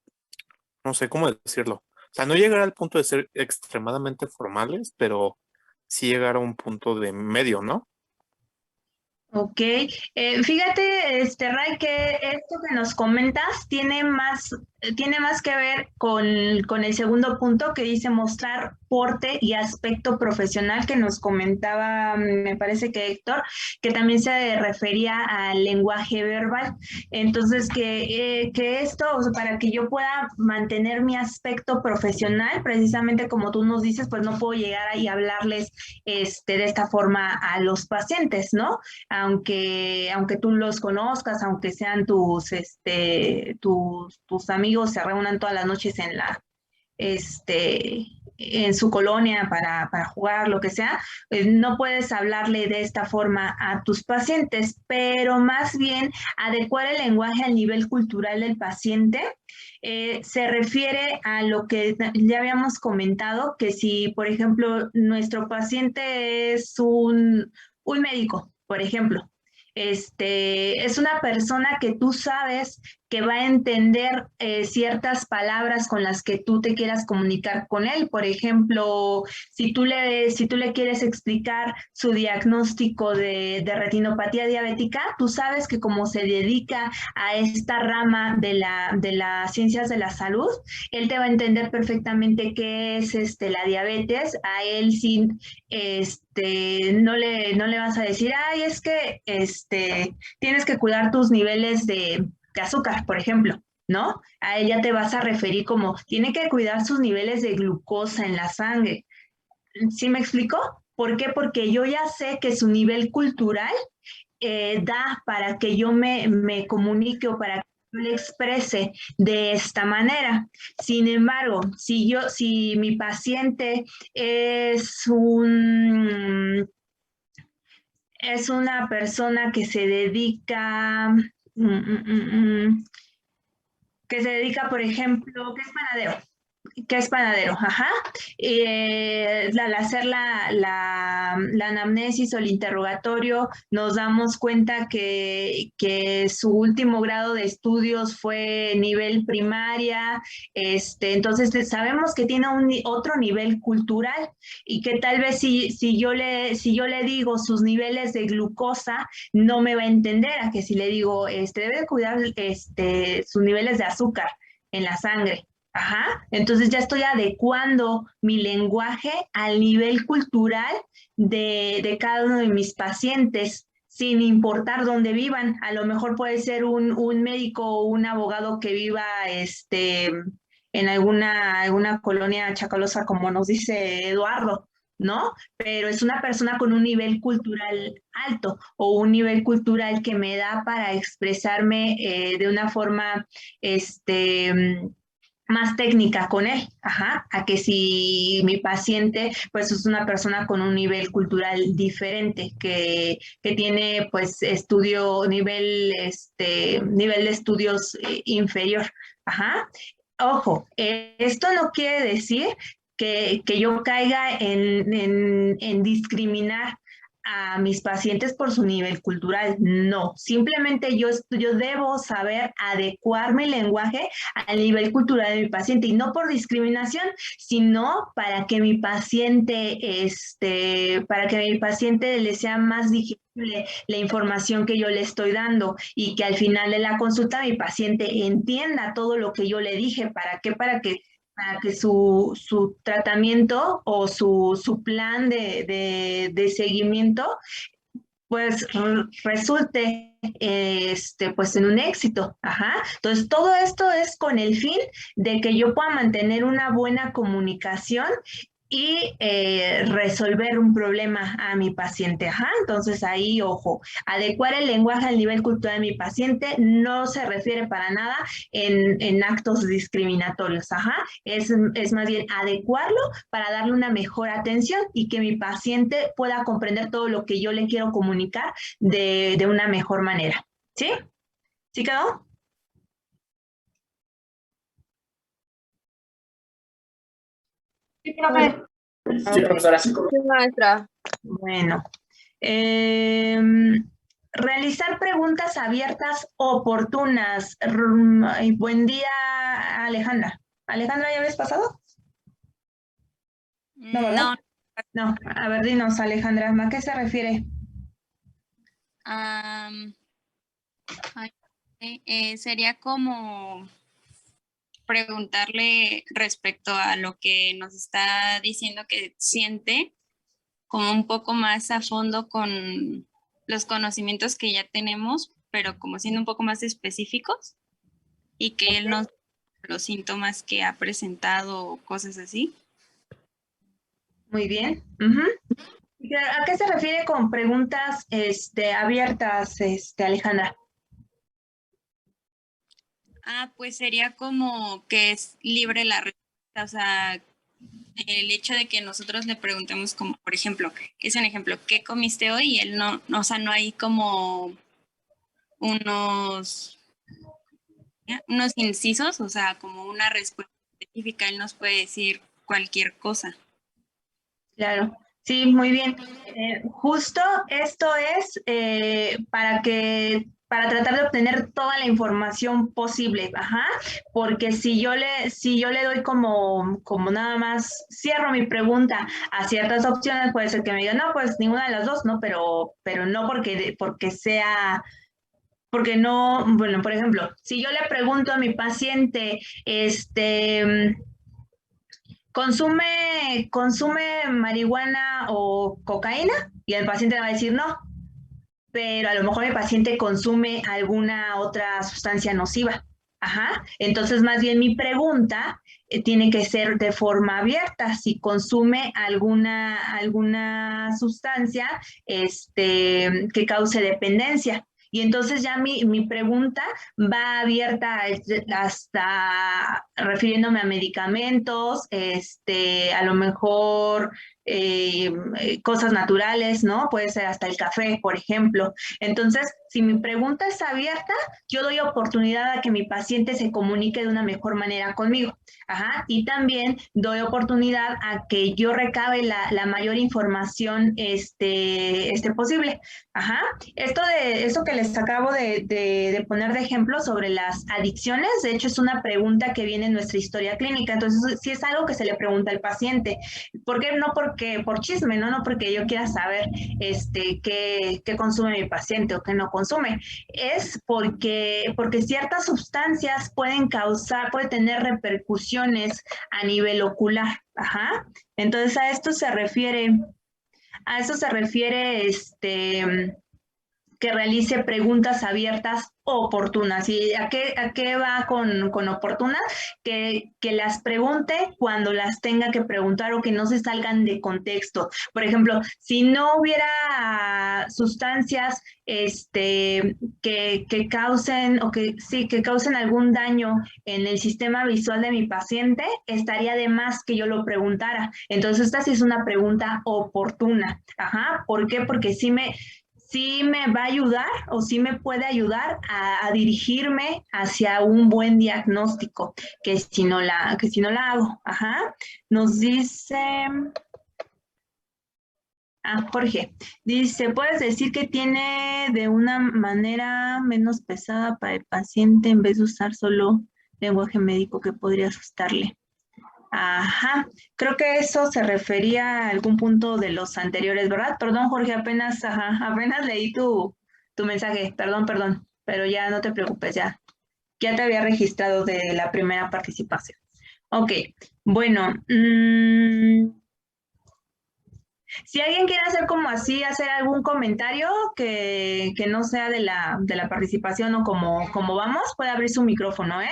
sé cómo decirlo. O sea, no llegar al punto de ser extremadamente formales, pero sí llegar a un punto de medio, ¿no? Ok, fíjate, Ray, que esto que nos comentas tiene más que ver con el segundo punto que dice mostrar porte y aspecto profesional que nos comentaba, me parece que Héctor, que también se refería al lenguaje verbal. Entonces, que esto, o sea, para que yo pueda mantener mi aspecto profesional, precisamente como tú nos dices, pues no puedo llegar ahí a hablarles de esta forma a los pacientes, ¿no? Aunque tú los conozcas, aunque sean tus amigos, se reúnan todas las noches en su colonia para jugar, lo que sea, no puedes hablarle de esta forma a tus pacientes, pero más bien adecuar el lenguaje al nivel cultural del paciente. Se refiere a lo que ya habíamos comentado, que si, por ejemplo, nuestro paciente es un médico, por ejemplo, es una persona que tú sabes que va a entender ciertas palabras con las que tú te quieras comunicar con él. Por ejemplo, si tú le quieres explicar su diagnóstico de retinopatía diabética, tú sabes que como se dedica a esta rama de las ciencias de la salud, él te va a entender perfectamente qué es la diabetes. A él sí, no le vas a decir, ay, es que tienes que cuidar tus niveles de azúcar, por ejemplo, ¿no? A ella te vas a referir como, tiene que cuidar sus niveles de glucosa en la sangre. ¿Sí me explico? ¿Por qué? Porque yo ya sé que su nivel cultural da para que yo me comunique o para que yo le exprese de esta manera. Sin embargo, si mi paciente es una persona que se dedica, por ejemplo, que es panadero, ajá. Al hacer la anamnesis o el interrogatorio, nos damos cuenta que su último grado de estudios fue nivel primaria, entonces sabemos que tiene otro nivel cultural y que tal vez si yo le digo sus niveles de glucosa, no me va a entender, a que si le digo, debe de cuidar sus niveles de azúcar en la sangre. Ajá, entonces ya estoy adecuando mi lenguaje al nivel cultural de cada uno de mis pacientes, sin importar dónde vivan. A lo mejor puede ser un médico o un abogado que viva en alguna colonia chacalosa, como nos dice Eduardo, ¿no? Pero es una persona con un nivel cultural alto o un nivel cultural que me da para expresarme de una forma, más técnica con él, ajá, a que si mi paciente pues es una persona con un nivel cultural diferente, que tiene pues nivel de estudios inferior, ajá. Ojo, esto no quiere decir que yo caiga en discriminar a mis pacientes por su nivel cultural, no, simplemente yo debo saber adecuar mi lenguaje al nivel cultural de mi paciente y no por discriminación, sino para que mi paciente, le sea más digerible la información que yo le estoy dando y que al final de la consulta mi paciente entienda todo lo que yo le dije. ¿Para qué? Para que su tratamiento o su plan de seguimiento pues resulte pues en un éxito. Ajá. Entonces todo esto es con el fin de que yo pueda mantener una buena comunicación y resolver un problema a mi paciente. Ajá. Entonces ahí, ojo, adecuar el lenguaje al nivel cultural de mi paciente no se refiere para nada en actos discriminatorios. Ajá. Es más bien adecuarlo para darle una mejor atención y que mi paciente pueda comprender todo lo que yo le quiero comunicar de una mejor manera. ¿Sí? ¿Sí quedó? Sí, profe. Sí, profesora. Sí, maestra. Bueno. Realizar preguntas abiertas oportunas. Buen día, Alejandra. ¿Alejandra ya habías pasado? No, ¿verdad? No. A ver, dinos, Alejandra, ¿a qué se refiere? Sería como preguntarle respecto a lo que nos está diciendo que siente, como un poco más a fondo con los conocimientos que ya tenemos, pero como siendo un poco más específicos y que él nos los síntomas que ha presentado o cosas así. Muy bien. ¿A qué se refiere con preguntas abiertas, Alejandra? Pues sería como que es libre la respuesta, o sea, el hecho de que nosotros le preguntemos como, por ejemplo, es un ejemplo, ¿qué comiste hoy? Y él no, o sea, no hay como unos incisos, o sea, como una respuesta específica, él nos puede decir cualquier cosa. Claro, sí, muy bien. Justo esto es para tratar de obtener toda la información posible, ajá, porque si yo le doy como nada más cierro mi pregunta a ciertas opciones, puede ser que me digan, no, pues ninguna de las dos, no, pero no porque no, bueno, por ejemplo, si yo le pregunto a mi paciente, ¿consume marihuana o cocaína? Y el paciente va a decir no, pero a lo mejor el paciente consume alguna otra sustancia nociva. Ajá. Entonces, más bien mi pregunta tiene que ser de forma abierta. Si consume alguna sustancia que cause dependencia. Y entonces ya mi pregunta va abierta hasta refiriéndome a medicamentos, a lo mejor cosas naturales, ¿no? Puede ser hasta el café, por ejemplo. Entonces, si mi pregunta es abierta, yo doy oportunidad a que mi paciente se comunique de una mejor manera conmigo. Ajá. Y también doy oportunidad a que yo recabe la mayor información posible. Ajá. Esto que les acabo de poner de ejemplo sobre las adicciones, de hecho es una pregunta que viene en nuestra historia clínica. Entonces, sí es algo que se le pregunta al paciente. ¿Por qué? No porque por chisme, ¿no? No porque yo quiera saber qué consume mi paciente o qué no consume. Es porque ciertas sustancias pueden tener repercusiones a nivel ocular. Ajá. Entonces a esto se refiere que realice preguntas abiertas oportunas. ¿Y a qué va con oportunas? Que las pregunte cuando las tenga que preguntar o que no se salgan de contexto. Por ejemplo, si no hubiera sustancias que causen que causen algún daño en el sistema visual de mi paciente, estaría de más que yo lo preguntara. Entonces, esta sí es una pregunta oportuna. Ajá. ¿Por qué? Porque sí me va a ayudar o sí me puede ayudar a dirigirme hacia un buen diagnóstico, que si no la hago. Ajá. Nos dice Jorge, dice, ¿puedes decir que tiene de una manera menos pesada para el paciente en vez de usar solo lenguaje médico que podría asustarle? Ajá, creo que eso se refería a algún punto de los anteriores, ¿verdad? Perdón, Jorge, apenas leí tu mensaje, perdón, pero ya no te preocupes, ya te había registrado de la primera participación. Ok, bueno, si alguien quiere hacer como así, hacer algún comentario que no sea de la participación o como vamos, puede abrir su micrófono, ¿eh?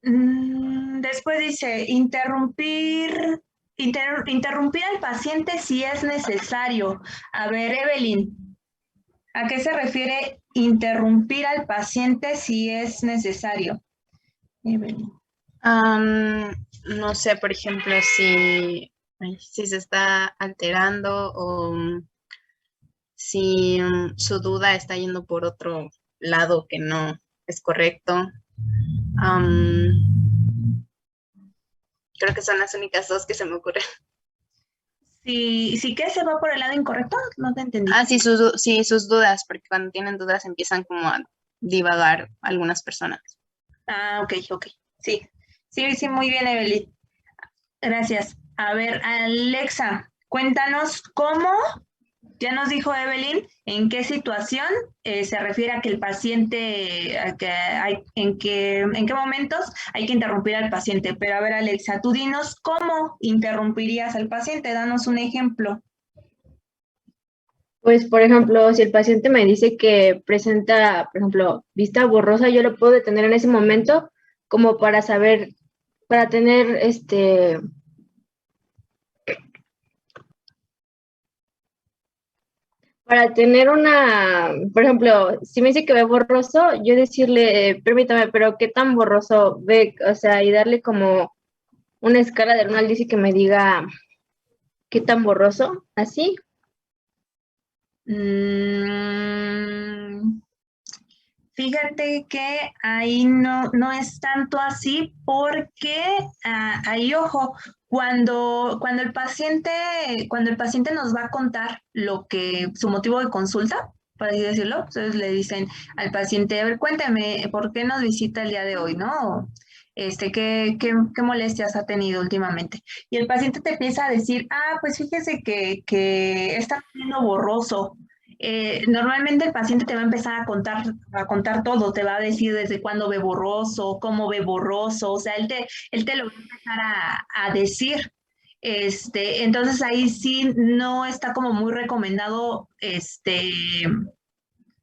Después dice, interrumpir al paciente si es necesario. A ver, Evelyn, ¿a qué se refiere interrumpir al paciente si es necesario? Evelyn. No sé, por ejemplo, si se está alterando o si su duda está yendo por otro lado que no es correcto. Creo que son las únicas dos que se me ocurren. ¿Sí que se va por el lado incorrecto? No te entendí. Sí, sus dudas, porque cuando tienen dudas empiezan como a divagar algunas personas. Ok. Sí, muy bien, Evelyn. Gracias. A ver, Alexa, cuéntanos cómo, ya nos dijo Evelyn, en qué situación se refiere a que el paciente, en qué momentos hay que interrumpir al paciente. Pero a ver, Alexa, tú dinos cómo interrumpirías al paciente, danos un ejemplo. Pues, por ejemplo, si el paciente me dice que presenta, por ejemplo, vista borrosa, yo lo puedo detener en ese momento como para saber, para tener por ejemplo, si me dice que ve borroso, yo decirle, permítame, pero ¿qué tan borroso ve? O sea, y darle como una escala del 1 al 10 y que me diga qué tan borroso, así. Fíjate que ahí no es tanto así porque ahí, ojo, cuando el paciente nos va a contar su motivo de consulta, por así decirlo, entonces le dicen al paciente, a ver, cuéntame, ¿por qué nos visita el día de hoy, no? ¿Qué molestias ha tenido últimamente? Y el paciente te empieza a decir, pues fíjese que está viendo borroso. Normalmente el paciente te va a empezar a contar todo, te va a decir desde cuándo ve borroso, cómo ve borroso, o sea, él te lo va a empezar a decir. Entonces ahí sí no está como muy recomendado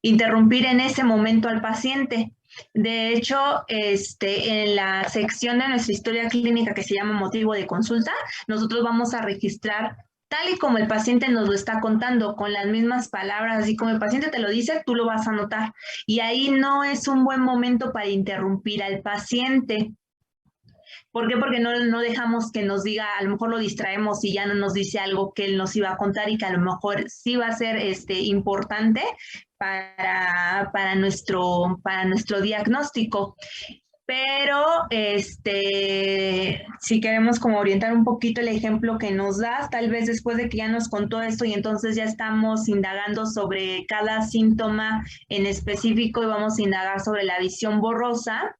interrumpir en ese momento al paciente. De hecho, en la sección de nuestra historia clínica que se llama motivo de consulta, nosotros vamos a registrar tal y como el paciente nos lo está contando, con las mismas palabras, así como el paciente te lo dice, tú lo vas a anotar. Y ahí no es un buen momento para interrumpir al paciente. ¿Por qué? Porque no dejamos que nos diga, a lo mejor lo distraemos y ya no nos dice algo que él nos iba a contar y que a lo mejor sí va a ser importante para nuestro diagnóstico. Pero si queremos como orientar un poquito el ejemplo que nos das, tal vez después de que ya nos contó esto y entonces ya estamos indagando sobre cada síntoma en específico y vamos a indagar sobre la visión borrosa.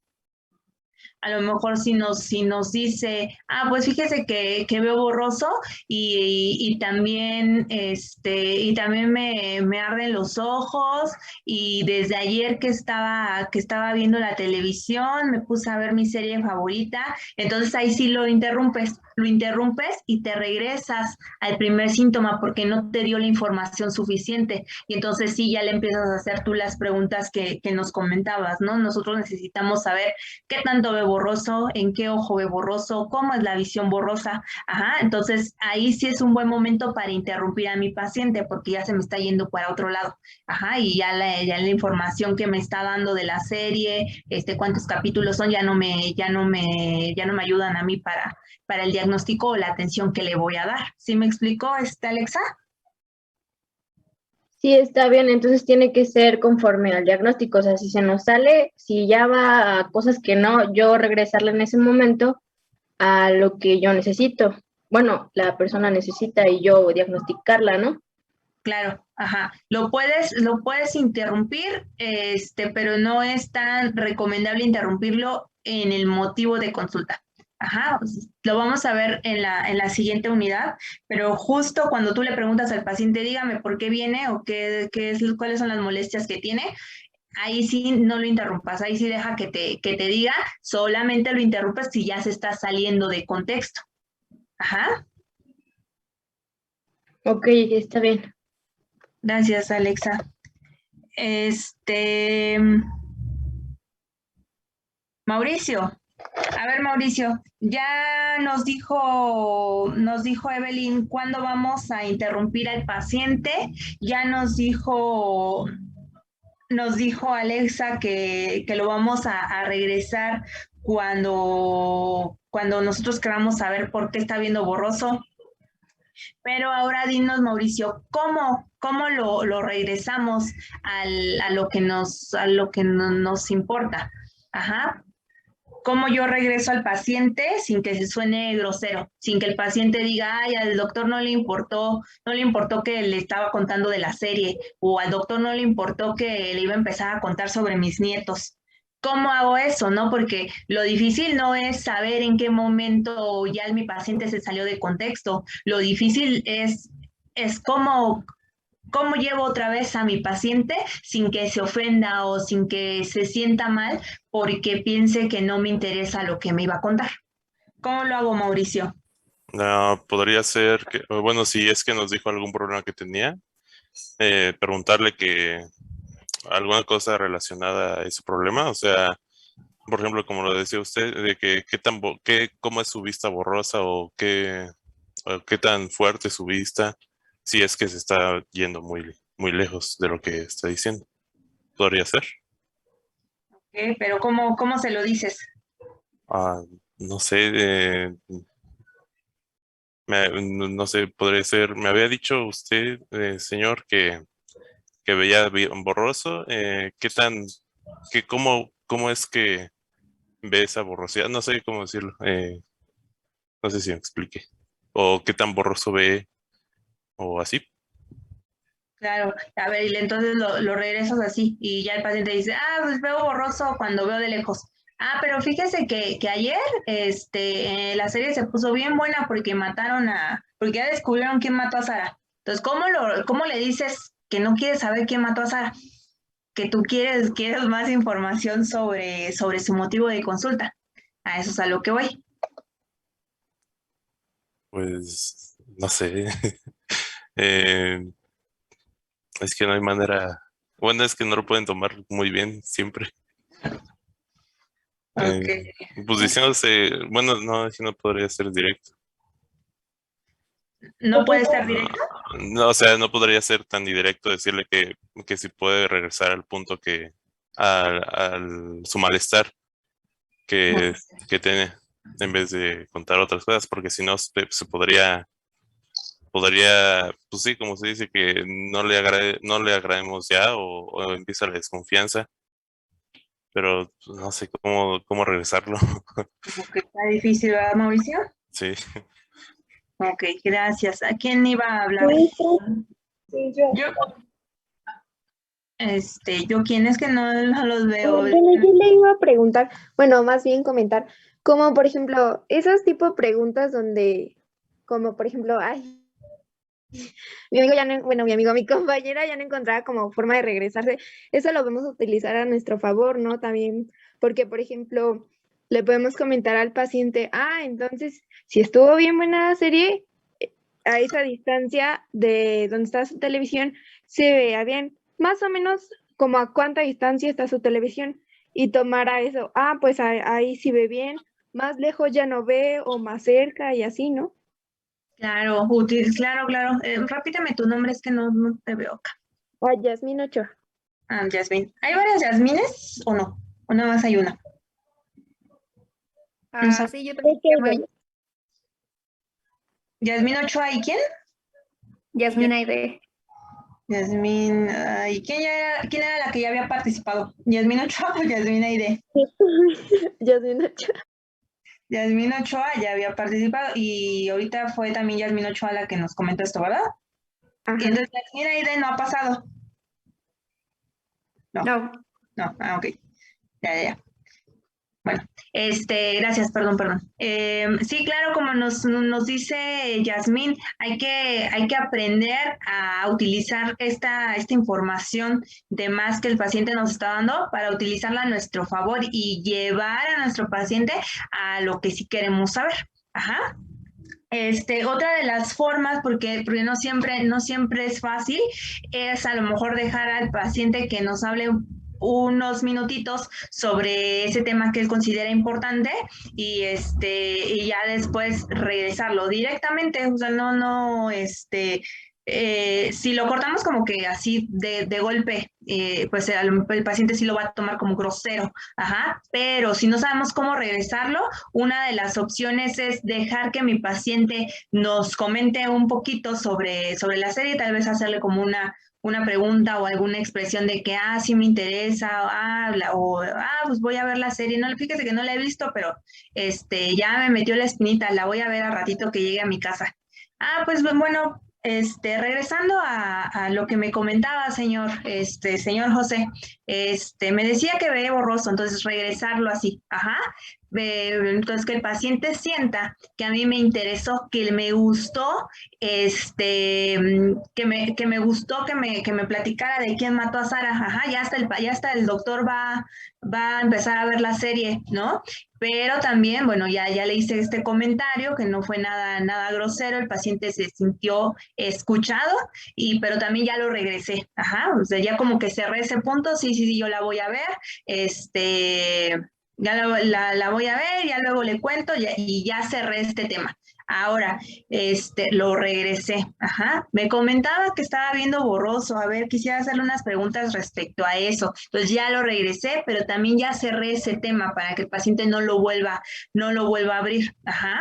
A lo mejor si nos dice, pues fíjese que veo borroso y también, me arden los ojos y desde ayer que estaba viendo la televisión me puse a ver mi serie favorita, entonces ahí sí lo interrumpes y te regresas al primer síntoma porque no te dio la información suficiente y entonces sí ya le empiezas a hacer tú las preguntas que nos comentabas, ¿no? Nosotros necesitamos saber qué tanto ve borroso, en qué ojo ve borroso, cómo es la visión borrosa. Entonces ahí sí es un buen momento para interrumpir a mi paciente porque ya se me está yendo para otro lado. Y ya la información que me está dando de la serie, cuántos capítulos son, ya no me ayudan a mí para el diagnóstico o la atención que le voy a dar. ¿Sí me explicó, Alexa? Sí, está bien, entonces tiene que ser conforme al diagnóstico, o sea, si se nos sale, si ya va a cosas que no, yo regresarle en ese momento a lo que yo necesito. bueno, la persona necesita y yo diagnosticarla, ¿no? Claro, ajá. Lo puedes interrumpir, pero no es tan recomendable interrumpirlo en el motivo de consulta. Ajá, lo vamos a ver en la siguiente unidad, pero justo cuando tú le preguntas al paciente, dígame por qué viene o cuáles son las molestias que tiene, ahí sí no lo interrumpas, ahí sí deja que te diga, solamente lo interrumpes si ya se está saliendo de contexto. Ajá. Ok, está bien. Gracias, Alexa. Mauricio. A ver, Mauricio, ya nos dijo Evelyn cuándo vamos a interrumpir al paciente, ya nos dijo Alexa que lo vamos a regresar cuando nosotros queramos saber por qué está viendo borroso. Pero ahora dinos, Mauricio, ¿cómo lo regresamos a lo que nos importa? Ajá. ¿Cómo yo regreso al paciente sin que se suene grosero? Sin que el paciente diga, ay, al doctor no le importó que le estaba contando de la serie, o al doctor no le importó que le iba a empezar a contar sobre mis nietos. ¿Cómo hago eso, no? Porque lo difícil no es saber en qué momento ya mi paciente se salió de contexto. Lo difícil es cómo llevo otra vez a mi paciente sin que se ofenda o sin que se sienta mal porque piense que no me interesa lo que me iba a contar. ¿Cómo lo hago, Mauricio? Podría ser que, bueno, si es que nos dijo algún problema que tenía, preguntarle que alguna cosa relacionada a ese problema, o sea, por ejemplo, como lo decía usted, de que cómo es su vista borrosa o qué tan fuerte es su vista, si es que se está yendo muy, muy lejos de lo que está diciendo. Podría ser. Pero ¿cómo se lo dices? No sé, no sé, podría ser, me había dicho usted, señor, que veía borroso, cómo es que ve esa borrosidad, no sé cómo decirlo, no sé si me explique, o qué tan borroso ve, o así. Claro, a ver, y entonces lo regresas así y ya el paciente dice, pues veo borroso cuando veo de lejos. Pero fíjese que ayer la serie se puso bien buena porque porque ya descubrieron quién mató a Sara. Entonces, ¿cómo le dices que no quieres saber quién mató a Sara? Que tú quieres más información sobre su motivo de consulta. A eso es a lo que voy. Pues, no sé, Eh, es que no hay manera, bueno, es que no lo pueden tomar muy bien siempre. Pues diciéndose, bueno, no, es que no podría ser directo. ¿No puede ser directo? No, o sea, no podría ser tan directo decirle que si puede regresar al punto su malestar que tiene en vez de contar otras cosas, porque si no se podría, pues sí, como se dice, que no le agrademos ya o empieza la desconfianza, pero pues, no sé cómo regresarlo. Como que está difícil, ¿verdad, Mauricio? Sí. Ok, gracias. ¿A quién iba a hablar? Sí, yo. ¿Yo quién es que no los veo? Bueno, yo le iba a preguntar, bueno, más bien comentar, como por ejemplo, esos tipo de preguntas donde, como por ejemplo, mi compañera ya no encontraba como forma de regresarse, eso lo vamos a utilizar a nuestro favor, ¿no? También, porque por ejemplo, le podemos comentar al paciente, entonces, si estuvo bien buena la serie, a esa distancia de donde está su televisión, se vea bien, más o menos como a cuánta distancia está su televisión, y tomar a eso, pues ahí sí ve bien, más lejos ya no ve, o más cerca, y así, ¿no? Claro, claro. Repítame tu nombre, es que no te veo acá. Yasmín Ochoa. Yasmín. ¿Hay varias Yasmines o no? ¿O nada más hay una? Sí, yo también me llamo Yasmín Ochoa, ¿y quién? Yasmín Aide. Yasmín, ¿y quién era la que ya había participado? ¿Yasmín Ochoa o Yasmín Aide? Yasmín Ochoa. Yasmín Ochoa ya había participado y ahorita fue también Yasmín Ochoa la que nos comentó esto, ¿verdad? Y entonces Yasmín Aide no ha pasado. No. No, ok. Ya. Bueno, gracias, perdón. Sí, claro, como nos dice Yasmín, hay que aprender a utilizar esta información de más que el paciente nos está dando para utilizarla a nuestro favor y llevar a nuestro paciente a lo que sí queremos saber. Ajá. Otra de las formas, porque no siempre es fácil, es a lo mejor dejar al paciente que nos hable unos minutitos sobre ese tema que él considera importante y ya después regresarlo directamente, o sea, si lo cortamos como que así de golpe, pues el paciente sí lo va a tomar como grosero, ajá, pero si no sabemos cómo regresarlo, una de las opciones es dejar que mi paciente nos comente un poquito sobre la serie, tal vez hacerle como una pregunta o alguna expresión de que, sí me interesa, pues voy a ver la serie, no, fíjese que no la he visto, pero ya me metió la espinita, la voy a ver al ratito que llegue a mi casa. Pues bueno, regresando a lo que me comentaba, señor José, me decía que ve borroso, entonces regresarlo así, ajá, entonces que el paciente sienta que a mí me interesó, que me gustó, que me gustó que me platicara de quién mató a Sara, ajá, ya hasta el doctor va a empezar a ver la serie, ¿no? Pero también, bueno, ya le hice este comentario que no fue nada grosero, el paciente se sintió escuchado, pero también ya lo regresé, ajá, o sea, ya como que cerré ese punto, sí, yo la voy a ver, ya la voy a ver, ya luego le cuento y ya cerré este tema. Ahora, lo regresé, ajá, me comentaba que estaba viendo borroso, a ver, quisiera hacerle unas preguntas respecto a eso, entonces ya lo regresé, pero también ya cerré ese tema para que el paciente no lo vuelva a abrir, ajá,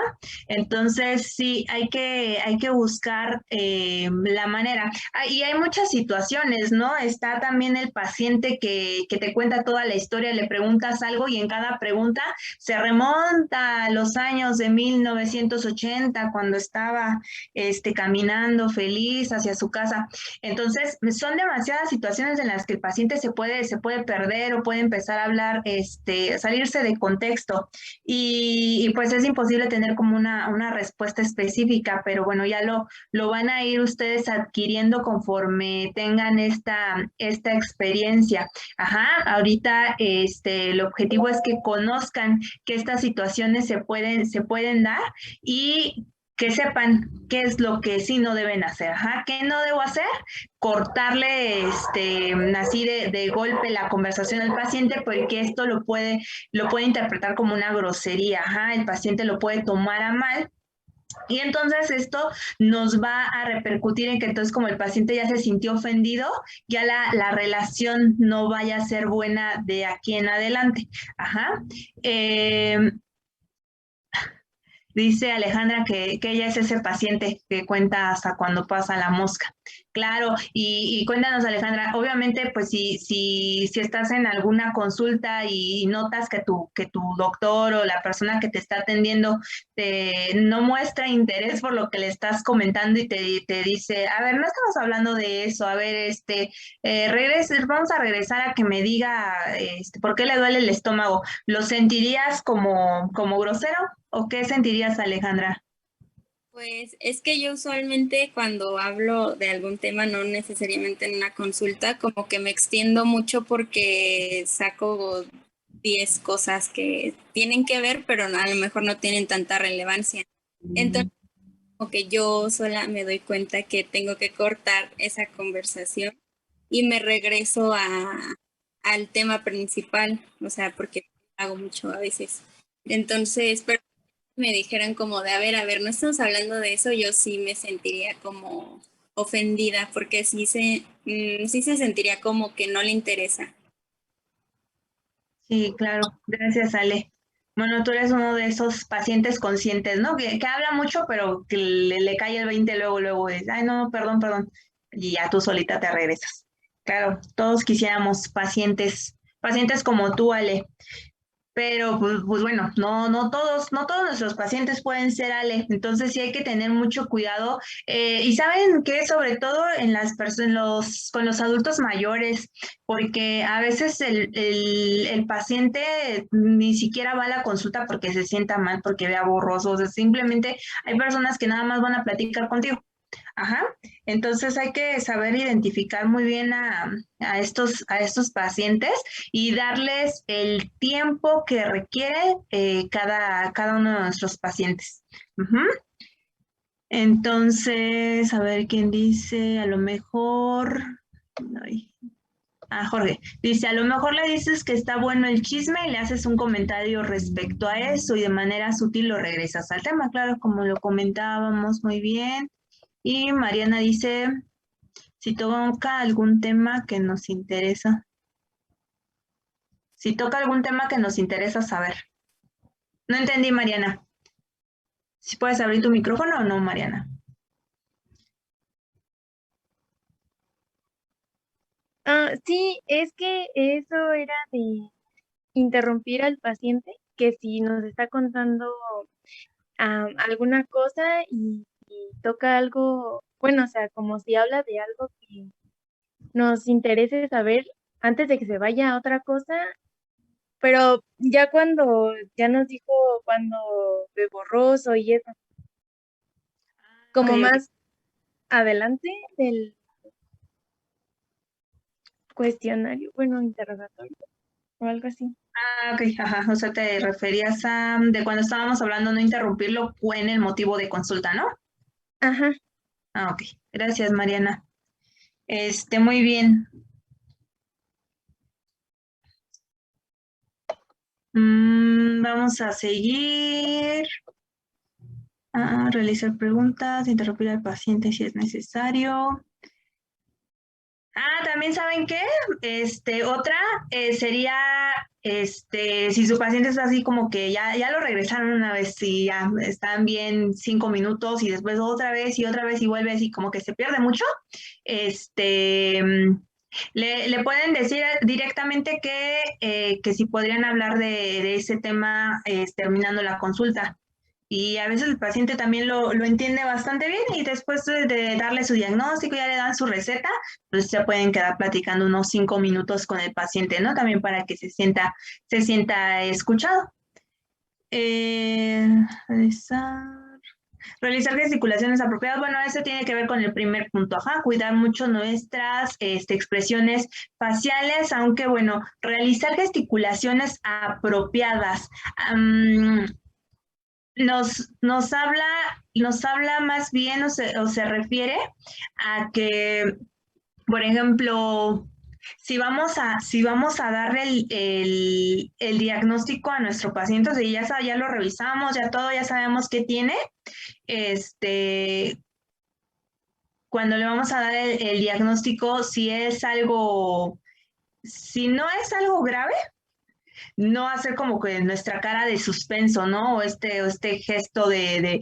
entonces sí, hay que buscar la manera, y hay muchas situaciones, ¿no? Está también el paciente que te cuenta toda la historia, le preguntas algo y en cada pregunta se remonta a los años de 1980, cuando estaba caminando feliz hacia su casa. Entonces, son demasiadas situaciones en las que el paciente se puede perder o puede empezar a hablar, salirse de contexto y pues es imposible tener como una respuesta específica, pero bueno, ya lo van a ir ustedes adquiriendo conforme tengan esta experiencia. Ajá, ahorita el objetivo es que conozcan que estas situaciones se pueden dar y que sepan qué es lo que sí no deben hacer. Ajá, ¿qué no debo hacer? Cortarle así de golpe la conversación al paciente porque esto lo puede interpretar como una grosería. Ajá, el paciente lo puede tomar a mal. Y entonces esto nos va a repercutir en que entonces como el paciente ya se sintió ofendido, ya la relación no vaya a ser buena de aquí en adelante. Ajá. Dice Alejandra que ella es ese paciente que cuenta hasta cuando pasa la mosca. Claro, y cuéntanos, Alejandra, obviamente, pues si estás en alguna consulta y notas que tu doctor o la persona que te está atendiendo no muestra interés por lo que le estás comentando y te dice, a ver, no estamos hablando de eso, a ver, vamos a regresar a que me diga por qué le duele el estómago. ¿Lo sentirías como grosero o qué sentirías, Alejandra? Pues es que yo usualmente cuando hablo de algún tema, no necesariamente en una consulta, como que me extiendo mucho porque saco 10 cosas que tienen que ver, pero a lo mejor no tienen tanta relevancia. Entonces, como que yo sola me doy cuenta que tengo que cortar esa conversación y me regreso al tema principal, o sea, porque hago mucho a veces. Entonces, pero me dijeran como de, a ver, no estamos hablando de eso, yo sí me sentiría como ofendida, porque sí se sentiría como que no le interesa. Sí, claro, gracias, Ale. Bueno, tú eres uno de esos pacientes conscientes, ¿no? Que habla mucho, pero que le cae el 20 luego es, ay, no, perdón, y ya tú solita te regresas. Claro, todos quisiéramos pacientes como tú, Ale. Pero pues bueno, no todos nuestros pacientes pueden ser Ale, entonces sí hay que tener mucho cuidado. Y saben que sobre todo en las personas, con los adultos mayores, porque a veces el paciente ni siquiera va a la consulta porque se sienta mal, porque vea borroso, o sea, simplemente hay personas que nada más van a platicar contigo. Ajá, entonces hay que saber identificar muy bien a estos pacientes y darles el tiempo que requiere cada uno de nuestros pacientes. Ujú. Entonces, a ver quién dice, a lo mejor, ay, Jorge, dice, a lo mejor le dices que está bueno el chisme y le haces un comentario respecto a eso y de manera sutil lo regresas al tema, claro, como lo comentábamos muy bien. Y Mariana dice, si toca algún tema que nos interesa. Si toca algún tema que nos interesa saber. No entendí, Mariana. ¿Si puedes abrir tu micrófono o no, Mariana? Sí, es que eso era de interrumpir al paciente, que si nos está contando alguna cosa y toca algo, bueno, o sea, como si habla de algo que nos interese saber antes de que se vaya a otra cosa, pero ya cuando ya nos dijo cuando de borroso y eso, como Ok, ok. más adelante del cuestionario, bueno, interrogatorio o algo así. Ah, ok, ajá. O sea, te referías a de cuando estábamos hablando no interrumpirlo en el motivo de consulta, ¿no? Ajá. Ah, ok. Gracias, Mariana. Muy bien. Vamos a seguir. Realizar preguntas, interrumpir al paciente si es necesario. También saben qué, otra sería, si su paciente es así como que ya lo regresaron una vez y ya están bien 5 minutos y después otra vez y vuelve así como que se pierde mucho, le pueden decir directamente que si podrían hablar de ese tema terminando la consulta. Y a veces el paciente también lo entiende bastante bien y después de darle su diagnóstico, ya le dan su receta, pues ya pueden quedar platicando unos 5 minutos con el paciente, ¿no? También para que se sienta escuchado. Eh, realizar, realizar gesticulaciones apropiadas, bueno, eso tiene que ver con el primer punto, ajá, cuidar mucho nuestras expresiones faciales, aunque bueno, realizar gesticulaciones apropiadas. Nos habla más bien o se refiere a que, por ejemplo, si vamos a darle el diagnóstico a nuestro paciente, o sea, ya lo revisamos, ya todo, ya sabemos qué tiene, cuando le vamos a dar el diagnóstico, si no es algo grave, no hacer como que nuestra cara de suspenso, ¿no? O este gesto de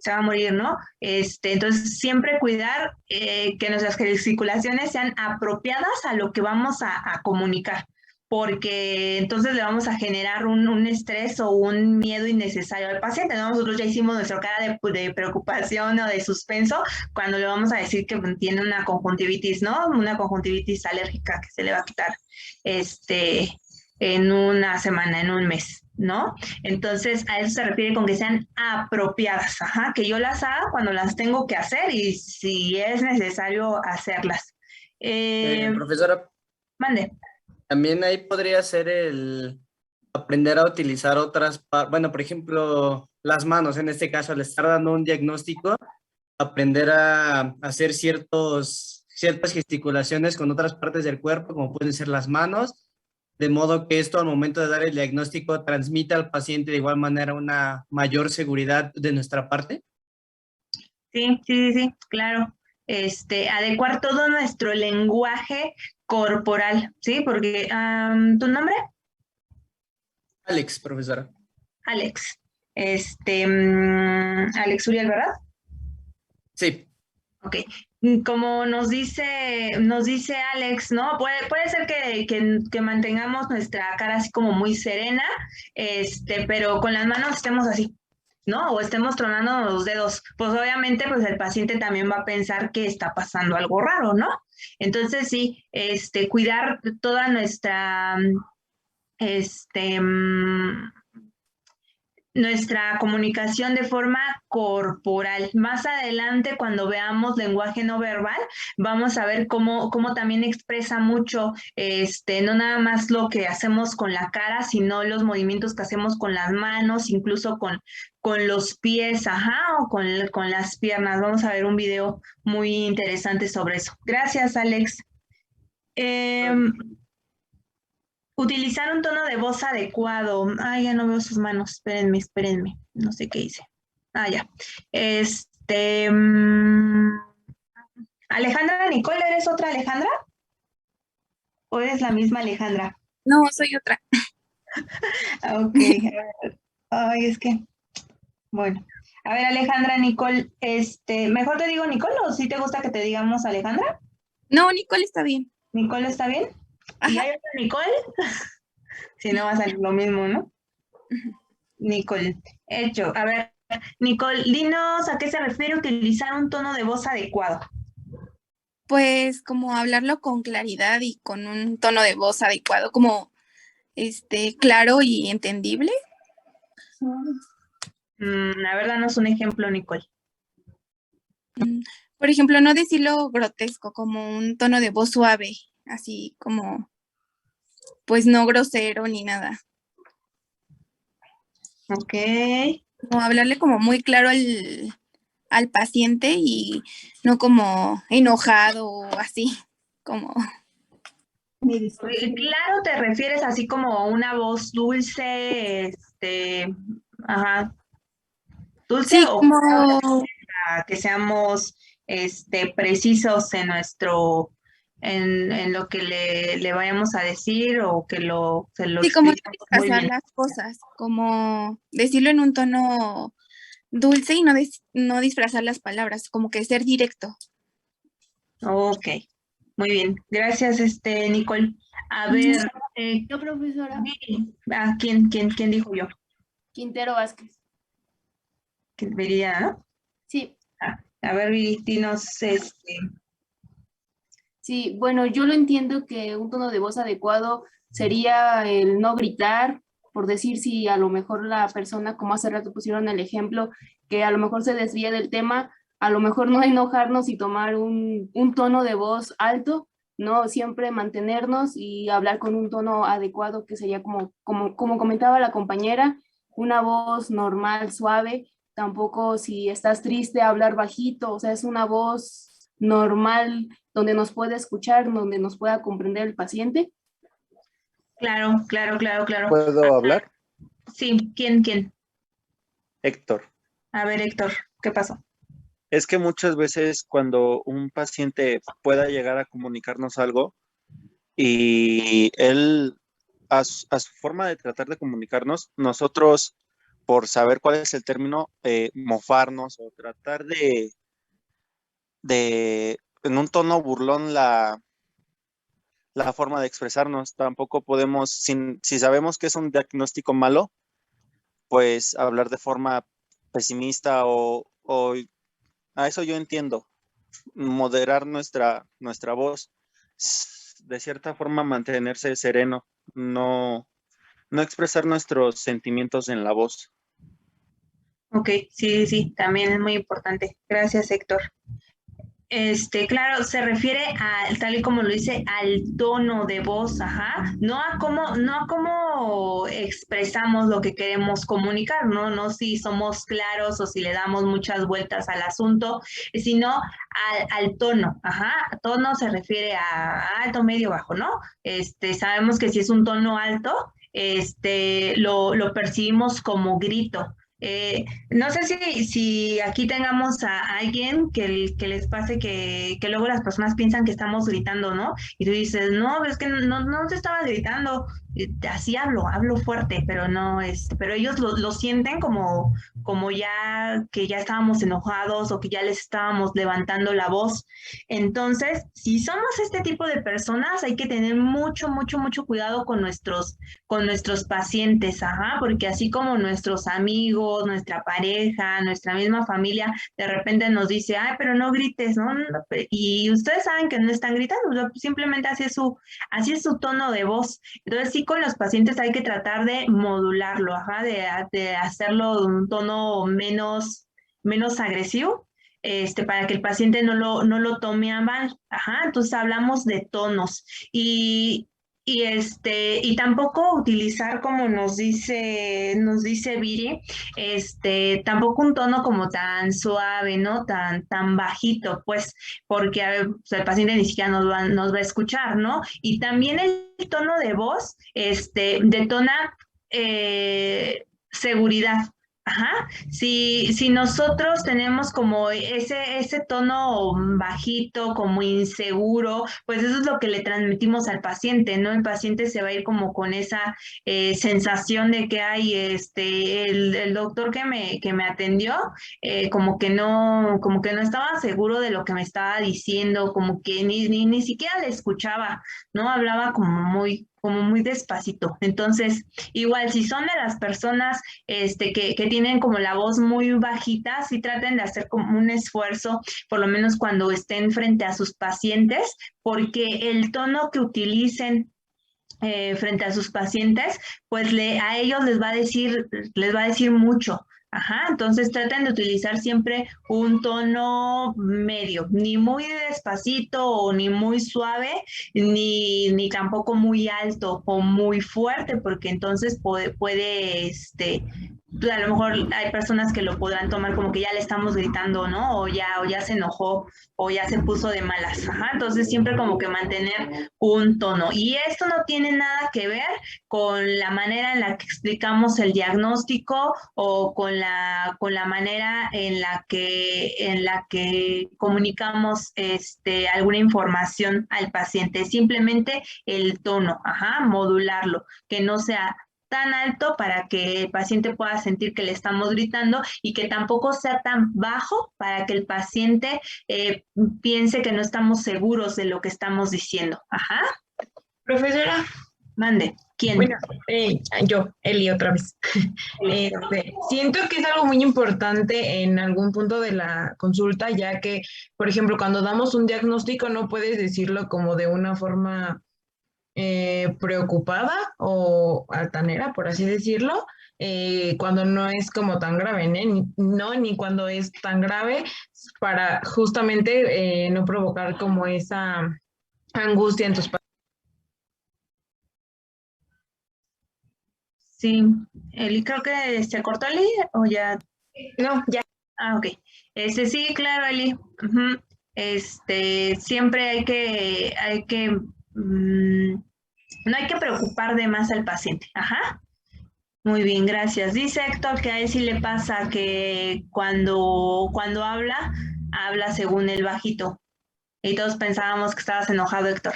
se va a morir, ¿no? Entonces, siempre cuidar que nuestras gesticulaciones sean apropiadas a lo que vamos a comunicar, porque entonces le vamos a generar un estrés o un miedo innecesario al paciente, ¿no? Nosotros ya hicimos nuestra cara de preocupación o de suspenso cuando le vamos a decir que tiene una conjuntivitis, ¿no? Una conjuntivitis alérgica que se le va a quitar, en una semana, en un mes, ¿no? Entonces, a eso se refiere con que sean apropiadas, ajá, que yo las haga cuando las tengo que hacer y si es necesario hacerlas. Profesora, Mande. también ahí podría ser el aprender a utilizar bueno, por ejemplo, las manos, en este caso, al estar dando un diagnóstico, aprender a hacer ciertas gesticulaciones con otras partes del cuerpo, como pueden ser las manos, de modo que esto al momento de dar el diagnóstico transmita al paciente de igual manera una mayor seguridad de nuestra parte. Sí, claro. Adecuar todo nuestro lenguaje corporal, ¿sí? Porque, ¿tu nombre? Alex, profesora. Alex. Alex Uriel, ¿verdad? Sí. Ok, como nos dice Alex, ¿no? Puede ser que mantengamos nuestra cara así como muy serena, pero con las manos estemos así, ¿no? O estemos tronando los dedos. Pues obviamente, pues el paciente también va a pensar que está pasando algo raro, ¿no? Entonces sí, cuidar toda nuestra comunicación de forma corporal. Más adelante, cuando veamos lenguaje no verbal, vamos a ver cómo también expresa mucho, no nada más lo que hacemos con la cara, sino los movimientos que hacemos con las manos, incluso con los pies, o con las piernas. Vamos a ver un video muy interesante sobre eso. Gracias, Alex. Utilizar un tono de voz adecuado. Ay, ya no veo sus manos. Espérenme. No sé qué hice. Ya. Alejandra Nicole, ¿eres otra Alejandra? ¿O eres la misma Alejandra? No, soy otra. Ok. Ay, es que... Bueno. A ver, Alejandra Nicole, ¿mejor te digo Nicole o si te gusta que te digamos Alejandra? No, Nicole está bien. ¿Nicole está bien? ¿Y hay otra Nicole? Si no va a salir lo mismo, ¿no? Nicole, hecho. A ver, Nicole, dinos a qué se refiere utilizar un tono de voz adecuado. Pues como hablarlo con claridad y con un tono de voz adecuado, como claro y entendible. A ver, danos un ejemplo, Nicole. Por ejemplo, no decirlo grotesco, como un tono de voz suave, así como, pues no grosero ni nada. Ok. Como hablarle como muy claro al paciente y no como enojado o así, como... Claro, te refieres así como una voz dulce, dulce Sí, o como... para que seamos precisos en en lo que le vayamos a decir o que se lo Sí, como no expliquemos muy disfrazar bien. las cosas, como decirlo en un tono dulce y no disfrazar las palabras, como que ser directo. Ok, muy bien. Gracias, Nicole. A ver, Yo, profesora. ¿Quién dijo yo? Quintero Vázquez. Viridiana, ¿no? Sí. A ver, Viri, dinos, Sí, bueno, yo lo entiendo que un tono de voz adecuado sería el no gritar, por decir si a lo mejor la persona, como hace rato pusieron el ejemplo, que a lo mejor se desvía del tema, a lo mejor no enojarnos y tomar un tono de voz alto, no siempre mantenernos y hablar con un tono adecuado, que sería como comentaba la compañera, una voz normal, suave, tampoco si estás triste, hablar bajito, o sea, es una voz normal donde nos pueda escuchar, donde nos pueda comprender el paciente. Claro. ¿Puedo hablar? Sí, ¿quién? Héctor. A ver, Héctor, ¿qué pasó? Es que muchas veces cuando un paciente pueda llegar a comunicarnos algo y él, a su forma de tratar de comunicarnos, nosotros, por saber cuál es el término, mofarnos o tratar de en un tono burlón la forma de expresarnos. Tampoco podemos, si sabemos que es un diagnóstico malo, pues hablar de forma pesimista o a eso yo entiendo, moderar nuestra voz, de cierta forma mantenerse sereno, no expresar nuestros sentimientos en la voz. Ok, sí, también es muy importante. Gracias, Héctor. Claro, se refiere tal y como lo dice, al tono de voz, no a cómo expresamos lo que queremos comunicar, no si somos claros o si le damos muchas vueltas al asunto, sino al tono, Tono se refiere a alto, medio, bajo, ¿no? Sabemos que si es un tono alto, lo percibimos como grito. No sé si aquí tengamos a alguien que les pase que luego las personas piensan que estamos gritando, ¿no? Y tú dices, no, es que no te estaba gritando, así hablo fuerte, pero no, pero ellos lo sienten como ya que ya estábamos enojados o que ya les estábamos levantando la voz. Entonces, si somos este tipo de personas, hay que tener mucho, mucho, mucho cuidado con nuestros pacientes, ajá, porque así como nuestros amigos, nuestra pareja, nuestra misma familia, de repente nos dice, ay, pero no grites, ¿no? Y ustedes saben que no están gritando, o sea, simplemente así es su tono de voz. Entonces, sí, con los pacientes hay que tratar de modularlo, ajá, de hacerlo de un tono menos agresivo, para que el paciente no lo tome a mal, ajá. Entonces hablamos de tonos y tampoco utilizar como nos dice Viri, tampoco un tono como tan suave, ¿no? Tan bajito, pues, porque o sea, el paciente ni siquiera nos va a escuchar, ¿no? Y también el tono de voz, detona seguridad. Ajá, si nosotros tenemos como ese tono bajito, como inseguro, pues eso es lo que le transmitimos al paciente, ¿no? El paciente se va a ir como con esa sensación de que hay el doctor que me atendió, como que no estaba seguro de lo que me estaba diciendo, como que ni siquiera le escuchaba, ¿no? Hablaba como muy despacito. Entonces, igual, si son de las personas que tienen como la voz muy bajita, sí traten de hacer como un esfuerzo, por lo menos cuando estén frente a sus pacientes, porque el tono que utilicen frente a sus pacientes, pues a ellos les va a decir mucho. Ajá, entonces traten de utilizar siempre un tono medio, ni muy despacito o ni muy suave, ni tampoco muy alto o muy fuerte, porque entonces puede a lo mejor hay personas que lo podrán tomar como que ya le estamos gritando, ¿no? O ya se enojó o ya se puso de malas. Ajá, entonces siempre como que mantener un tono. Y esto no tiene nada que ver con la manera en la que explicamos el diagnóstico o con la manera en la que comunicamos alguna información al paciente. Simplemente el tono, ajá, modularlo, que no sea tan alto para que el paciente pueda sentir que le estamos gritando y que tampoco sea tan bajo para que el paciente piense que no estamos seguros de lo que estamos diciendo. Ajá. Profesora. Mande. ¿Quién? Bueno, yo, Eli, otra vez. Siento que es algo muy importante en algún punto de la consulta, ya que, por ejemplo, cuando damos un diagnóstico no puedes decirlo como de una forma preocupada o altanera, por así decirlo, cuando no es como tan grave, ni cuando es tan grave, para justamente no provocar como esa angustia en tus pacientes. Sí, Eli, creo que se cortó, Eli, o ya. No, ya. Ah, ok. Sí, claro, Eli. Uh-huh. Siempre hay que no hay que preocupar de más al paciente. Ajá. Muy bien, gracias. Dice Héctor que a él sí le pasa que cuando habla según el bajito. Y todos pensábamos que estabas enojado, Héctor.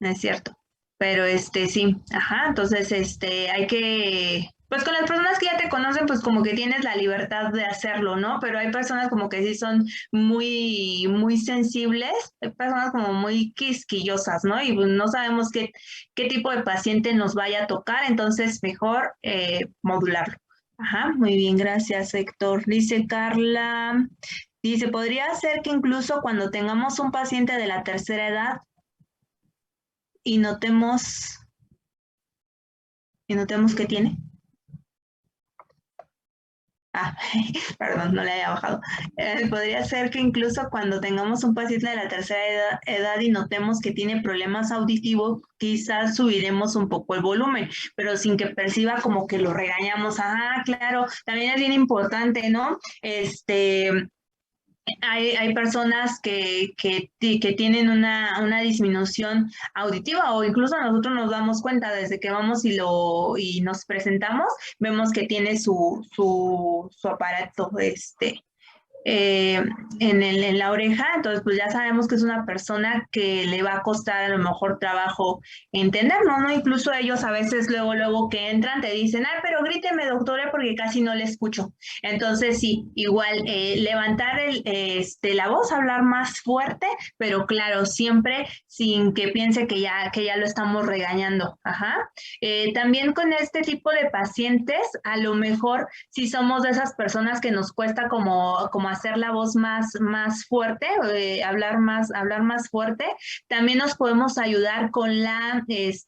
No es cierto. Pero sí, ajá, entonces hay que, pues con las personas que ya te conocen, pues como que tienes la libertad de hacerlo, ¿no? Pero hay personas como que sí son muy, muy sensibles, hay personas como muy quisquillosas, ¿no? Y pues no sabemos qué tipo de paciente nos vaya a tocar, entonces mejor modularlo. Ajá, muy bien, gracias, Héctor. Dice Carla, podría ser que incluso cuando tengamos un paciente de la tercera edad, y notemos que tiene. Ah, perdón, no le había bajado. Podría ser que incluso cuando tengamos un paciente de la tercera edad y notemos que tiene problemas auditivos, quizás subiremos un poco el volumen, pero sin que perciba como que lo regañamos. Ajá, claro, también es bien importante, ¿no? Hay personas que tienen una disminución auditiva o incluso nosotros nos damos cuenta desde que vamos y nos presentamos, vemos que tiene su aparato en la oreja, entonces pues ya sabemos que es una persona que le va a costar a lo mejor trabajo entenderlo, ¿no? Incluso ellos a veces luego que entran te dicen, ah, pero gríteme doctora porque casi no le escucho. Entonces sí, igual levantar la voz, hablar más fuerte, pero claro, siempre sin que piense que ya lo estamos regañando. Ajá. También con este tipo de pacientes, a lo mejor si somos de esas personas que nos cuesta como hacer la voz más fuerte, hablar más fuerte, también nos podemos ayudar con la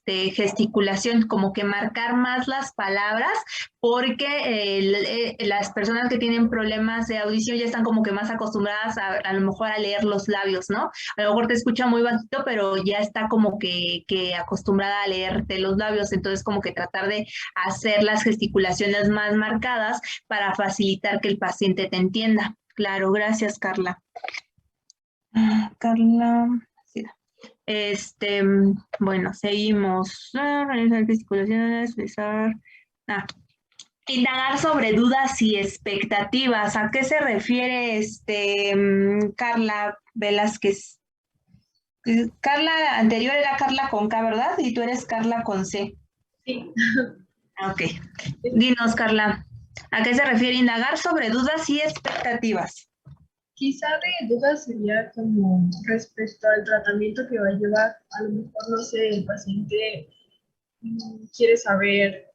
gesticulación, como que marcar más las palabras, porque las personas que tienen problemas de audición ya están como que más acostumbradas a lo mejor a leer los labios, ¿no? A lo mejor te escucha muy bajito, pero ya está como que acostumbrada a leerte los labios, entonces como que tratar de hacer las gesticulaciones más marcadas para facilitar que el paciente te entienda. Claro, gracias, Carla. Carla, sí. Bueno, seguimos. Realizar gesticulaciones, expresar. Indagar sobre dudas y expectativas. ¿A qué se refiere Carla Velázquez? Carla anterior era Carla con K, ¿verdad? Y tú eres Carla con C. Sí. Ok. Dinos, Carla, ¿a qué se refiere indagar sobre dudas y expectativas? Quizá de dudas sería como respecto al tratamiento que va a llevar. A lo mejor, no sé, el paciente quiere saber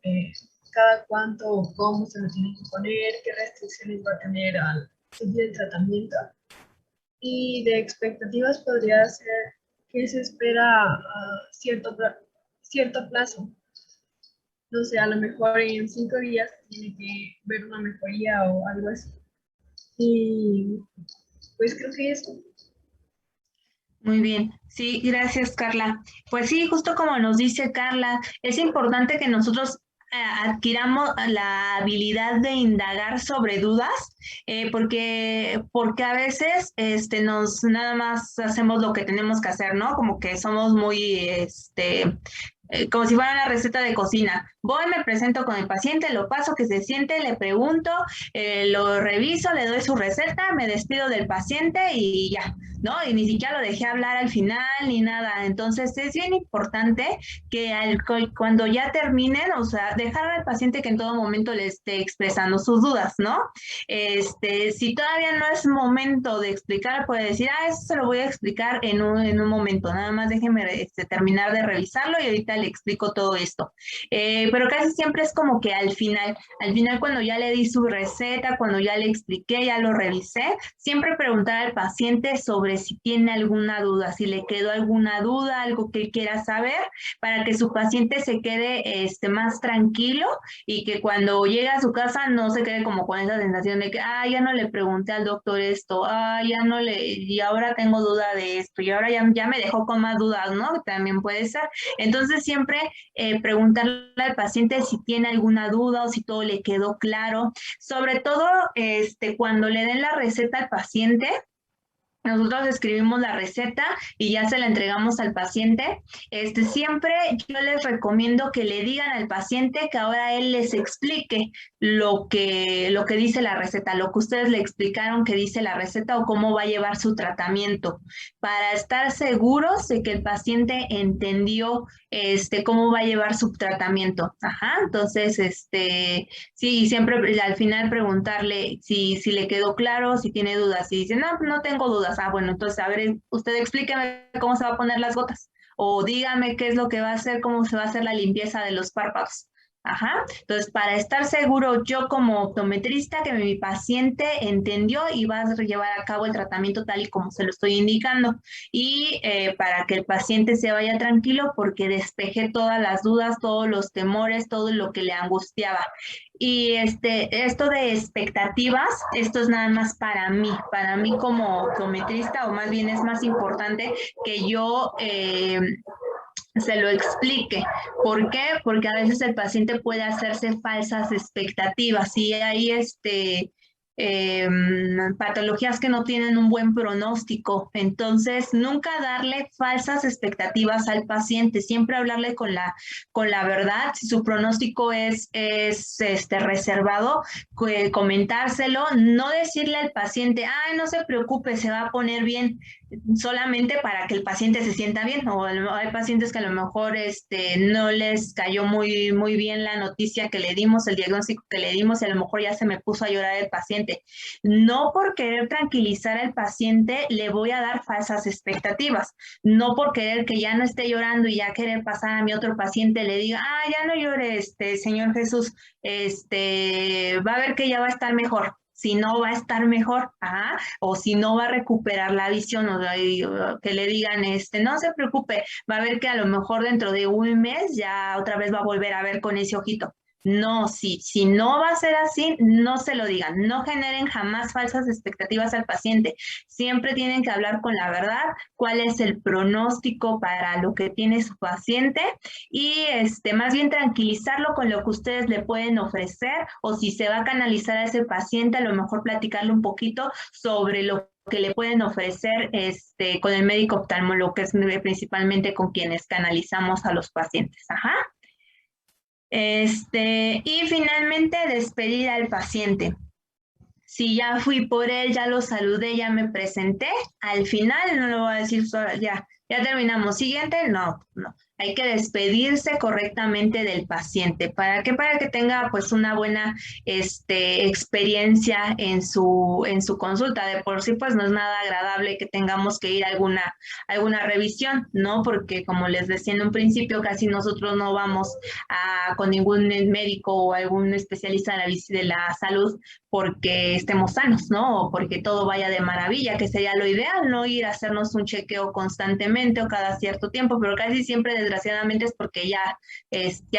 cada cuánto o cómo se lo tiene que poner, qué restricciones va a tener al seguir el tratamiento. Y de expectativas podría ser que se espera cierto plazo. No sé, a lo mejor en 5 días tiene que ver una mejoría o algo así. Y pues creo que eso. Muy bien, sí, gracias, Carla. Pues sí, justo como nos dice Carla, es importante que nosotros adquiramos la habilidad de indagar sobre dudas, porque a veces nada más hacemos lo que tenemos que hacer, ¿no? Como que somos muy como si fuera una receta de cocina. Voy, me presento con el paciente, lo paso, que se siente, le pregunto, lo reviso, le doy su receta, me despido del paciente y ya, ¿no? Y ni siquiera lo dejé hablar al final ni nada. Entonces es bien importante que cuando ya terminen, o sea, dejar al paciente que en todo momento le esté expresando sus dudas, ¿no? Si todavía no es momento de explicar, puede decir, eso se lo voy a explicar en un momento, nada más déjeme terminar de revisarlo y ahorita le explico todo esto. Pero casi siempre es como que al final cuando ya le di su receta, cuando ya le expliqué, ya lo revisé, siempre preguntar al paciente sobre si tiene alguna duda, si le quedó alguna duda, algo que quiera saber, para que su paciente se quede más tranquilo y que cuando llegue a su casa no se quede como con esa sensación de que, ya no le pregunté al doctor esto, y ahora tengo duda de esto, y ahora ya me dejó con más dudas, ¿no? También puede ser. Entonces siempre preguntarle al paciente si tiene alguna duda o si todo le quedó claro. Sobre todo cuando le den la receta al paciente, nosotros escribimos la receta y ya se la entregamos al paciente. Siempre yo les recomiendo que le digan al paciente que ahora él les explique lo que dice la receta, lo que ustedes le explicaron que dice la receta o cómo va a llevar su tratamiento, para estar seguros de que el paciente entendió cómo va a llevar su tratamiento. Ajá, entonces, sí, siempre al final preguntarle si le quedó claro, si tiene dudas. Si dice, no tengo dudas. Bueno, entonces, a ver, usted explíqueme cómo se va a poner las gotas. O dígame qué es lo que va a hacer, cómo se va a hacer la limpieza de los párpados. Ajá. Entonces, para estar seguro yo como optometrista que mi paciente entendió y va a llevar a cabo el tratamiento tal y como se lo estoy indicando. Y para que el paciente se vaya tranquilo porque despejé todas las dudas, todos los temores, todo lo que le angustiaba. Y esto de expectativas, esto es nada más para mí como optometrista, o más bien es más importante que yo se lo explique. ¿Por qué? Porque a veces el paciente puede hacerse falsas expectativas y ahí patologías que no tienen un buen pronóstico. Entonces, nunca darle falsas expectativas al paciente, siempre hablarle con la verdad. Si su pronóstico es reservado, comentárselo, no decirle al paciente, ay, no se preocupe, se va a poner bien, solamente para que el paciente se sienta bien. O hay pacientes que a lo mejor no les cayó muy bien la noticia que le dimos, el diagnóstico que le dimos, y a lo mejor ya se me puso a llorar el paciente. No por querer tranquilizar al paciente le voy a dar falsas expectativas. No por querer que ya no esté llorando y ya querer pasar a mi otro paciente le diga, ya no llore, señor Jesús, va a ver que ya va a estar mejor. Si no va a estar mejor, o si no va a recuperar la visión, o que le digan, no se preocupe, va a ver que a lo mejor dentro de un mes ya otra vez va a volver a ver con ese ojito. No, si no va a ser así, no se lo digan, no generen jamás falsas expectativas al paciente. Siempre tienen que hablar con la verdad, cuál es el pronóstico para lo que tiene su paciente, y más bien tranquilizarlo con lo que ustedes le pueden ofrecer, o si se va a canalizar a ese paciente, a lo mejor platicarle un poquito sobre lo que le pueden ofrecer con el médico oftalmólogo, que es principalmente con quienes canalizamos a los pacientes. Y finalmente, despedir al paciente. Si ya fui por él, ya lo saludé, ya me presenté, al final no lo voy a decir solo, ya terminamos. Siguiente, no. Hay que despedirse correctamente del paciente. ¿Para qué? Para que tenga pues una buena experiencia en su consulta. De por sí pues no es nada agradable que tengamos que ir a alguna revisión, ¿no? Porque como les decía en un principio, casi nosotros no vamos con ningún médico o algún especialista de la salud porque estemos sanos, ¿no? O porque todo vaya de maravilla, que sería lo ideal, no ir a hacernos un chequeo constantemente o cada cierto tiempo, pero casi siempre desgraciadamente es porque ya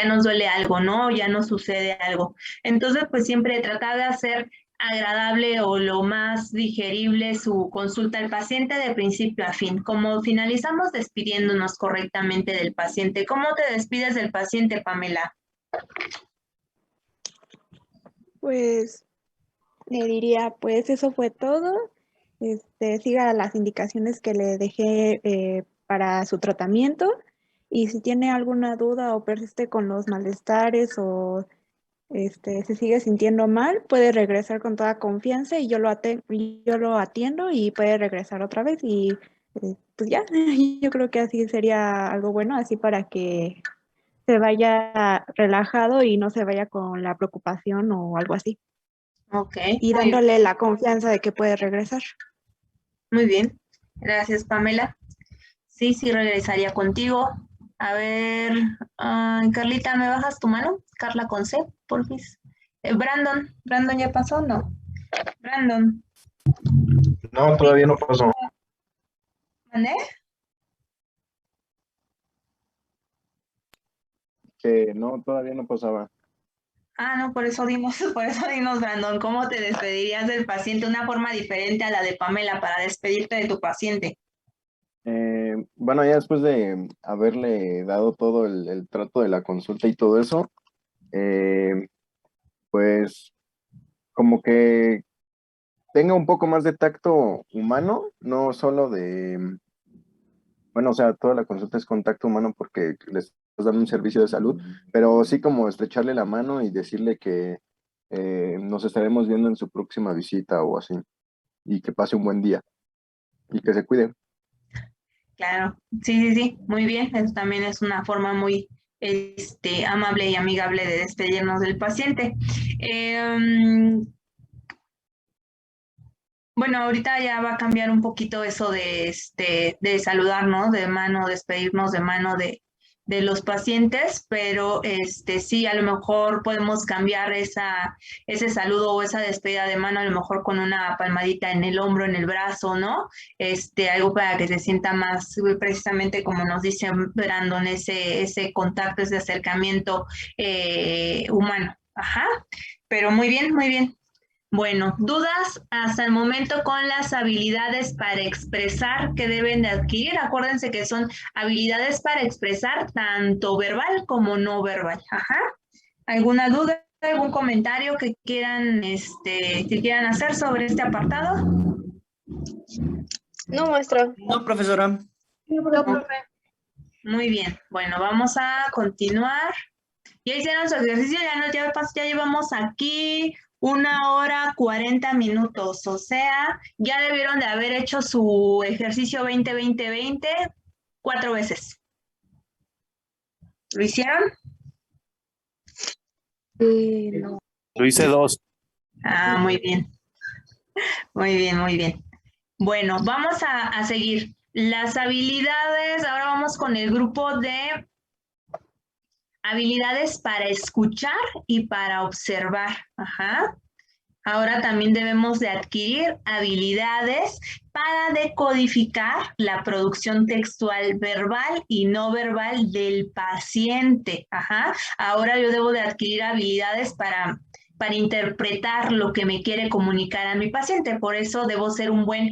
nos duele algo, ¿no? Ya nos sucede algo. Entonces, pues siempre tratar de hacer agradable o lo más digerible su consulta al paciente de principio a fin. Como finalizamos despidiéndonos correctamente del paciente. ¿Cómo te despides del paciente, Pamela? Pues le diría, pues eso fue todo. Siga las indicaciones que le dejé para su tratamiento, y si tiene alguna duda o persiste con los malestares o se sigue sintiendo mal, puede regresar con toda confianza y yo lo atiendo y puede regresar otra vez, y pues ya, yo creo que así sería algo bueno, así para que se vaya relajado y no se vaya con la preocupación o algo así. Ok. Y dándole la confianza de que puede regresar. Muy bien. Gracias, Pamela. Sí, regresaría contigo. A ver, Carlita, ¿me bajas tu mano? Carla con C, porfis. Brandon ya pasó, ¿no? Brandon. No, todavía no pasó. ¿Mané? Que no, todavía no pasaba. No, por eso dinos, Brandon, ¿cómo te despedirías del paciente? Una forma diferente a la de Pamela para despedirte de tu paciente. Bueno, ya después de haberle dado todo el trato de la consulta y todo eso, pues como que tenga un poco más de tacto humano, no solo bueno, o sea, toda la consulta es con tacto humano porque les estás dando un servicio de salud, pero sí como estrecharle la mano y decirle que nos estaremos viendo en su próxima visita o así, y que pase un buen día y que se cuide. Claro, sí, muy bien. Eso también es una forma muy amable y amigable de despedirnos del paciente. Bueno, ahorita ya va a cambiar un poquito eso de saludarnos de mano, despedirnos de mano de los pacientes, pero sí, a lo mejor podemos cambiar ese saludo o esa despedida de mano, a lo mejor con una palmadita en el hombro, en el brazo, ¿no? Algo para que se sienta más, precisamente como nos dice Brandon, ese contacto, ese acercamiento humano. Pero muy bien, muy bien. Bueno, dudas hasta el momento con las habilidades para expresar que deben de adquirir. Acuérdense que son habilidades para expresar tanto verbal como no verbal. ¿Alguna duda? ¿algún comentario que quieran hacer sobre este apartado? No, maestra. No, profesora. No, profe. Muy bien, bueno, vamos a continuar. Ya hicieron su ejercicio, ya llevamos aquí 1 hora 40 minutos, o sea, ya debieron de haber hecho su ejercicio 20-20-20 4 veces. ¿Lo hicieron? No. Lo hice 2. Ah, muy bien. Muy bien, muy bien. Bueno, vamos a seguir. Las habilidades, ahora vamos con el grupo de habilidades para escuchar y para observar. Ajá. Ahora también debemos de adquirir habilidades para decodificar la producción textual verbal y no verbal del paciente. Ajá. Ahora yo debo de adquirir habilidades para interpretar lo que me quiere comunicar a mi paciente. Por eso debo ser un buen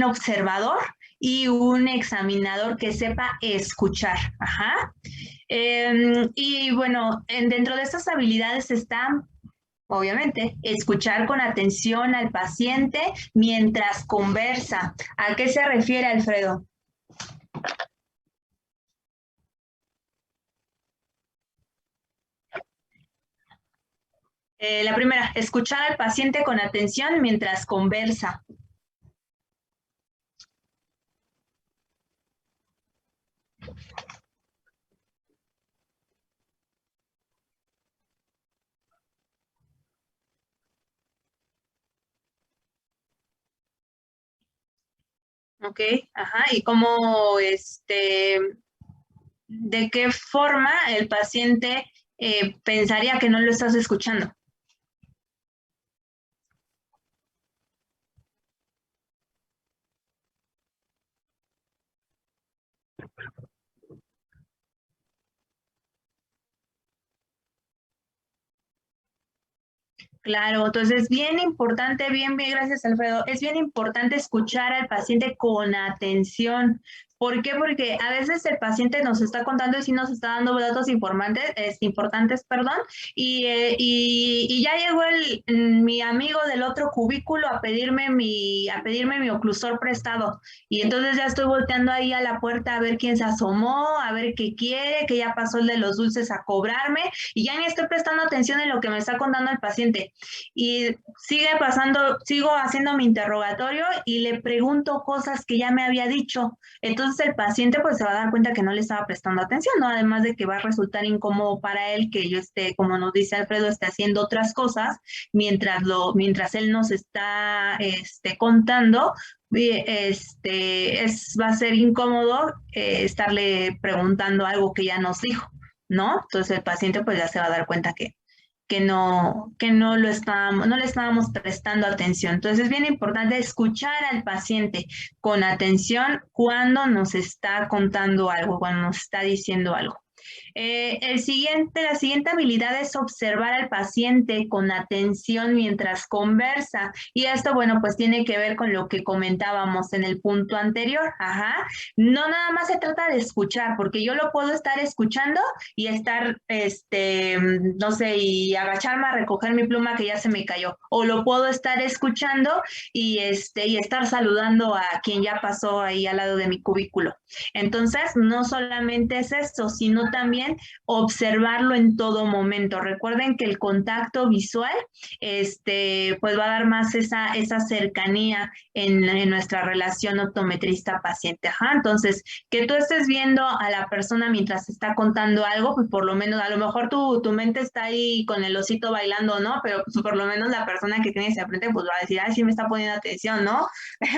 observador y un examinador que sepa escuchar. Ajá. Y bueno, dentro de estas habilidades están, obviamente, escuchar con atención al paciente mientras conversa. ¿A qué se refiere, Alfredo? La primera, escuchar al paciente con atención mientras conversa. Ok, ajá, y cómo, ¿de qué forma el paciente pensaría que no lo estás escuchando? Claro, entonces bien importante, bien, gracias Alfredo, es bien importante escuchar al paciente con atención. ¿Por qué? Porque a veces el paciente nos está contando y sí nos está dando datos importantes, perdón, y ya llegó mi amigo del otro cubículo a pedirme mi oclusor prestado. Y entonces ya estoy volteando ahí a la puerta a ver quién se asomó, a ver qué quiere, que ya pasó el de los dulces a cobrarme, y ya ni estoy prestando atención en lo que me está contando el paciente. Y sigo haciendo mi interrogatorio y le pregunto cosas que ya me había dicho. Entonces el paciente pues se va a dar cuenta que no le estaba prestando atención, ¿no? Además de que va a resultar incómodo para él que yo esté, como nos dice Alfredo, esté haciendo otras cosas mientras él nos está contando. Va a ser incómodo estarle preguntando algo que ya nos dijo, ¿no? Entonces el paciente pues ya se va a dar cuenta que no le estábamos prestando atención. Entonces es bien importante escuchar al paciente con atención cuando nos está contando algo, cuando nos está diciendo algo. La siguiente habilidad es observar al paciente con atención mientras conversa. Y esto, bueno, pues tiene que ver con lo que comentábamos en el punto anterior. Ajá. No nada más se trata de escuchar, porque yo lo puedo estar escuchando y estar, no sé, y agacharme a recoger mi pluma que ya se me cayó. O lo puedo estar escuchando y estar saludando a quien ya pasó ahí al lado de mi cubículo. Entonces, no solamente es eso, sino también observarlo en todo momento. Recuerden que el contacto visual, pues va a dar más esa cercanía en nuestra relación optometrista-paciente. Ajá. Entonces, que tú estés viendo a la persona mientras está contando algo, pues por lo menos, a lo mejor tu mente está ahí con el osito bailando, ¿no? Pero pues, por lo menos la persona que tienes enfrente, pues va a decir, ay, sí me está poniendo atención, ¿no?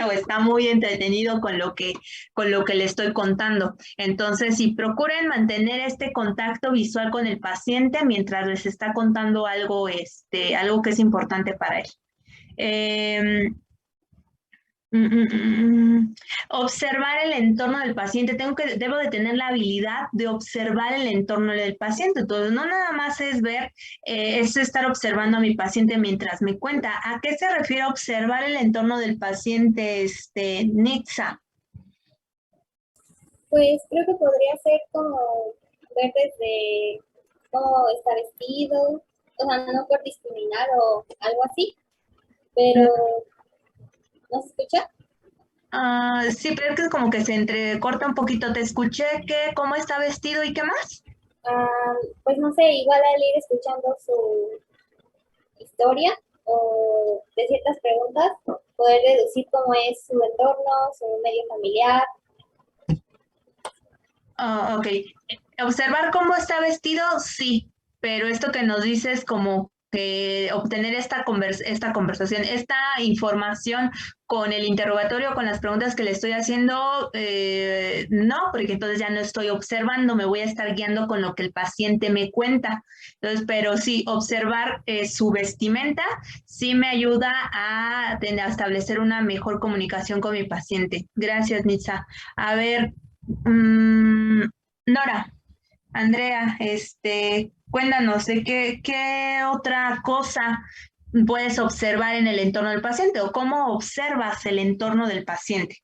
O está muy entretenido con lo que le estoy contando. Entonces, si procuren mantener este contacto visual con el paciente mientras les está contando algo, algo que es importante para él. Observar el entorno del paciente. Debo de tener la habilidad de observar el entorno del paciente. Entonces, no nada más es ver, es estar observando a mi paciente mientras me cuenta. ¿A qué se refiere observar el entorno del paciente, Nixa? Pues creo que podría ser como ver desde cómo está vestido, o sea, no por discriminar o algo así, pero ¿no se escucha? Sí, pero es que como que se entrecorta un poquito. Te escuché que cómo está vestido y qué más. Pues no sé, igual al ir escuchando su historia o de ciertas preguntas, poder deducir cómo es su entorno, su medio familiar. Ok. Observar cómo está vestido, sí, pero esto que nos dices como que obtener esta conversación, esta información con el interrogatorio, con las preguntas que le estoy haciendo, no, porque entonces ya no estoy observando, me voy a estar guiando con lo que el paciente me cuenta. Entonces, pero sí, observar su vestimenta sí me ayuda a establecer una mejor comunicación con mi paciente. Gracias, Nitza. A ver, Nora, Andrea, cuéntanos de qué otra cosa puedes observar en el entorno del paciente o cómo observas el entorno del paciente.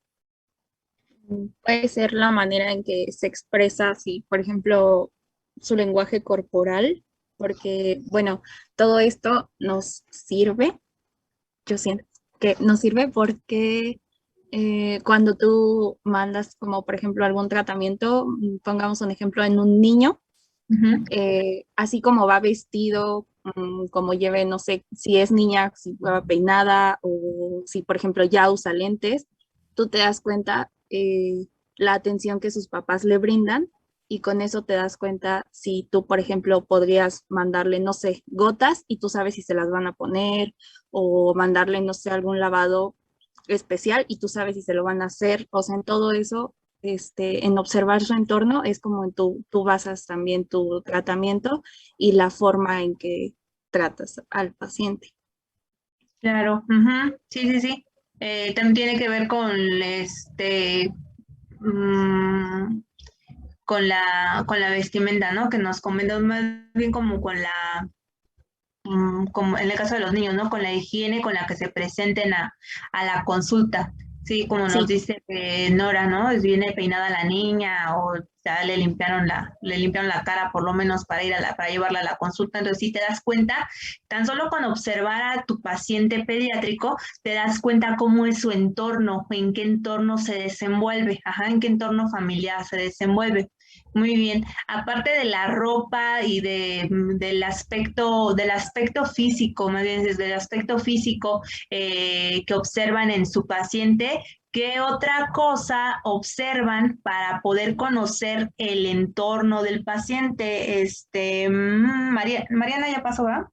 Puede ser la manera en que se expresa, si, por ejemplo, su lenguaje corporal, porque, bueno, todo esto nos sirve, yo siento que nos sirve porque cuando tú mandas como, por ejemplo, algún tratamiento, pongamos un ejemplo en un niño, así como va vestido, como lleve, no sé, si es niña, si va peinada o si, por ejemplo, ya usa lentes, tú te das cuenta la atención que sus papás le brindan y con eso te das cuenta si tú, por ejemplo, podrías mandarle, no sé, gotas y tú sabes si se las van a poner o mandarle, no sé, algún lavado especial y tú sabes si se lo van a hacer. O sea, en todo eso, en observar su entorno es como tú basas también tu tratamiento y la forma en que tratas al paciente. Claro, ujú, sí, sí, sí. También tiene que ver con con la vestimenta, ¿no? Que nos comentas más bien como con como en el caso de los niños, ¿no? Con la higiene con la que se presenten a la consulta. Sí, como nos dice Nora, ¿no? Viene peinada la niña o ya le limpiaron la cara por lo menos para para llevarla a la consulta. Entonces, si te das cuenta, tan solo con observar a tu paciente pediátrico, te das cuenta cómo es su entorno, en qué entorno se desenvuelve, en qué entorno familiar se desenvuelve. Muy bien. Aparte de la ropa y del aspecto físico, más bien desde el aspecto físico que observan en su paciente, ¿qué otra cosa observan para poder conocer el entorno del paciente? Mariana ya pasó, ¿verdad?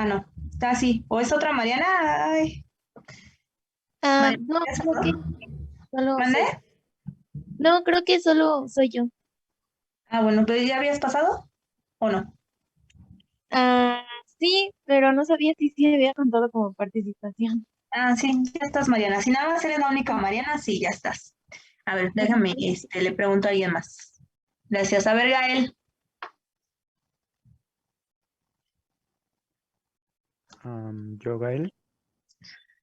No, está así. ¿O es otra Mariana? Ay. No, creo que solo ¿Mande? no, creo que solo soy yo. Bueno, ¿pero ya habías pasado o no? Sí, pero no sabía si sí había contado como participación. Sí, ya estás, Mariana. Si nada más eres la única Mariana, sí, ya estás. A ver, déjame, le pregunto a alguien más. Gracias. A ver, Gael. Yo, Gael.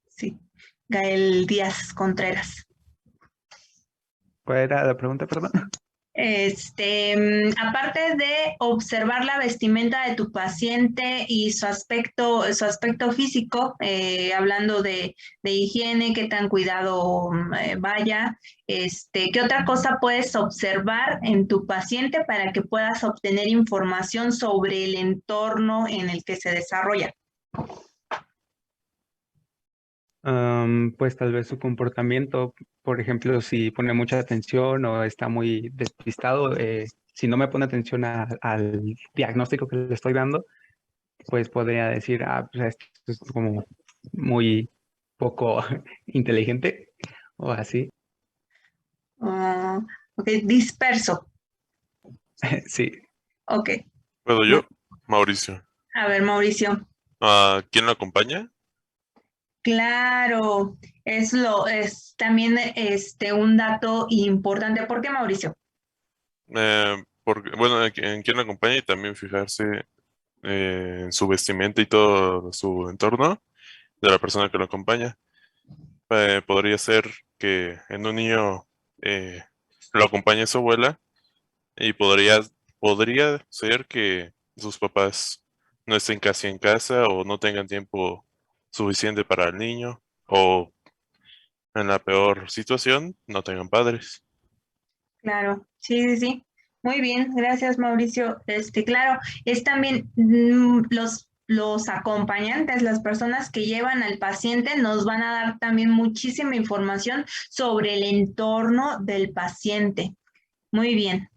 Sí, Gael Díaz Contreras. ¿Cuál era la pregunta, perdón? Aparte de observar la vestimenta de tu paciente y su aspecto físico, hablando de higiene, qué tan cuidado vaya, ¿qué otra cosa puedes observar en tu paciente para que puedas obtener información sobre el entorno en el que se desarrolla? Pues tal vez su comportamiento, por ejemplo, si pone mucha atención o está muy despistado, si no me pone atención al diagnóstico que le estoy dando, pues podría decir, pues esto es como muy poco inteligente o así. Ok, disperso. Sí. Ok. ¿Puedo yo? Mauricio. A ver, Mauricio. ¿Quién lo acompaña? Claro, es también un dato importante. ¿Por qué, Mauricio? Porque, bueno, en quién lo acompaña y también fijarse en su vestimenta y todo su entorno de la persona que lo acompaña. Podría ser que en un niño lo acompañe su abuela y podría podría ser que sus papás no estén casi en casa o no tengan tiempo suficiente para el niño o en la peor situación no tengan padres. Claro, sí, sí, sí. Muy bien, gracias Mauricio. Claro, es también los acompañantes, las personas que llevan al paciente nos van a dar también muchísima información sobre el entorno del paciente. Muy bien.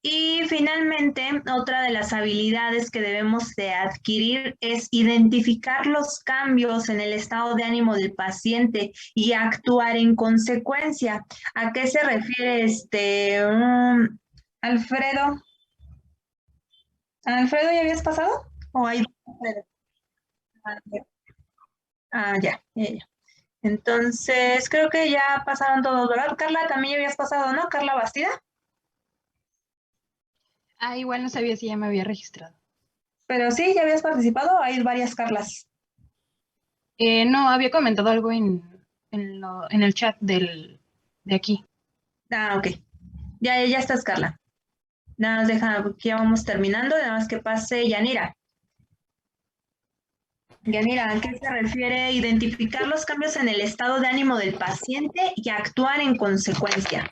Y finalmente, otra de las habilidades que debemos de adquirir es identificar los cambios en el estado de ánimo del paciente y actuar en consecuencia. ¿A qué se refiere Alfredo? ¿Alfredo ya habías pasado? ¿O hay Alfredo? Ya, ya. Entonces, creo que ya pasaron todos, ¿verdad? Carla, también ya habías pasado, ¿no? Carla Bastida. Igual no sabía si ya me había registrado. Pero sí, ya habías participado, hay varias Carlas. No, había comentado algo en el chat de aquí. Ok. Ya estás, Carla. Nada más deja, que ya vamos terminando, nada más que pase Yanira. Yanira, ¿a qué se refiere identificar los cambios en el estado de ánimo del paciente y actuar en consecuencia?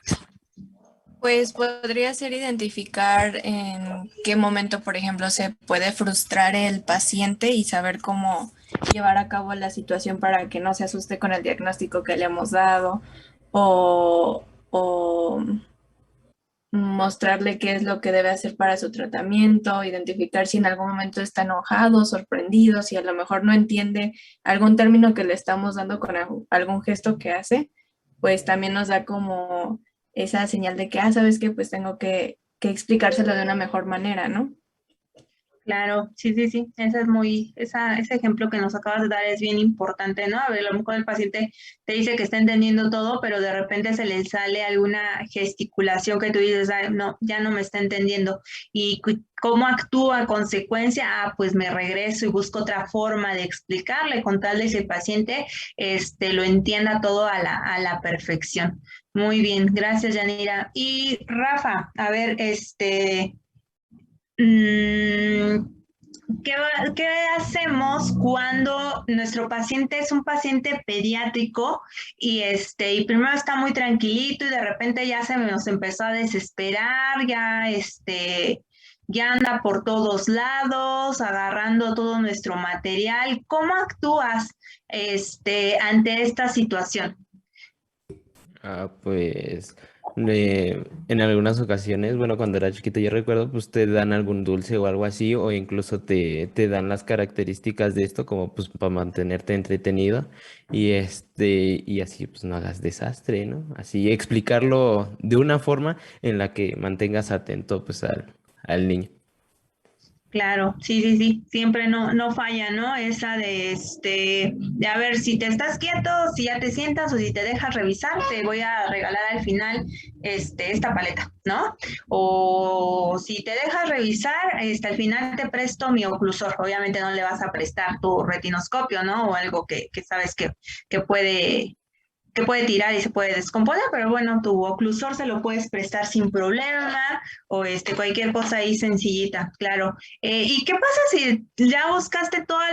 Pues podría ser identificar en qué momento, por ejemplo, se puede frustrar el paciente y saber cómo llevar a cabo la situación para que no se asuste con el diagnóstico que le hemos dado o mostrarle qué es lo que debe hacer para su tratamiento, identificar si en algún momento está enojado, sorprendido, si a lo mejor no entiende algún término que le estamos dando con algún gesto que hace, pues también nos da como esa señal de que, ¿sabes qué? Pues tengo que explicárselo de una mejor manera, ¿no? Claro, sí, sí, sí, ese ejemplo que nos acabas de dar es bien importante, ¿no? A ver, a lo mejor el paciente te dice que está entendiendo todo, pero de repente se le sale alguna gesticulación que tú dices, no, ya no me está entendiendo. ¿Y cómo actúa a consecuencia? Pues me regreso y busco otra forma de explicarle con tal de que el paciente lo entienda todo a la perfección. Muy bien, gracias, Yanira. Y Rafa, a ver, ¿qué hacemos cuando nuestro paciente es un paciente pediátrico y primero está muy tranquilito y de repente ya se nos empezó a desesperar, ya anda por todos lados, agarrando todo nuestro material? ¿Cómo actúas ante esta situación? Pues en algunas ocasiones, bueno, cuando era chiquito yo recuerdo, pues te dan algún dulce o algo así, o incluso te dan las características de esto como pues para mantenerte entretenido y así pues no hagas desastre, ¿no? Así explicarlo de una forma en la que mantengas atento pues al niño. Claro, sí, sí, sí, siempre no falla, ¿no? Esa de a ver si te estás quieto, si ya te sientas o si te dejas revisar, te voy a regalar al final esta paleta, ¿no? O si te dejas revisar, al final te presto mi oclusor. Obviamente no le vas a prestar tu retinoscopio, ¿no? O algo que sabes que puede tirar y se puede descomponer, pero bueno, tu oclusor se lo puedes prestar sin problema o cualquier cosa ahí sencillita, claro. ¿Y qué pasa si ya buscaste todas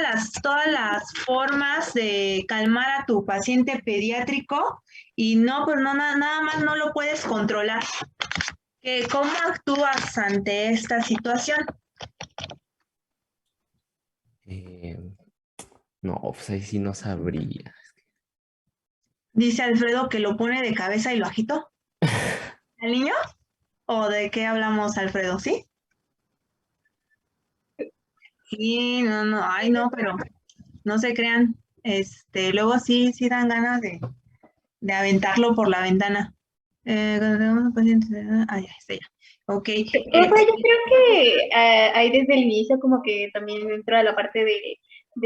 las formas de calmar a tu paciente pediátrico y no, pues no, nada más no lo puedes controlar? ¿Cómo actúas ante esta situación? No, pues ahí sí no sabría. Dice Alfredo que lo pone de cabeza y lo agitó. ¿El niño? ¿O de qué hablamos, Alfredo? ¿Sí? Sí, no, ay no, pero no se crean. Luego sí dan ganas de aventarlo por la ventana. Cuando tenemos un paciente, ya, está ya. Ok. Rafa, yo creo que ahí desde el inicio como que también entra la parte de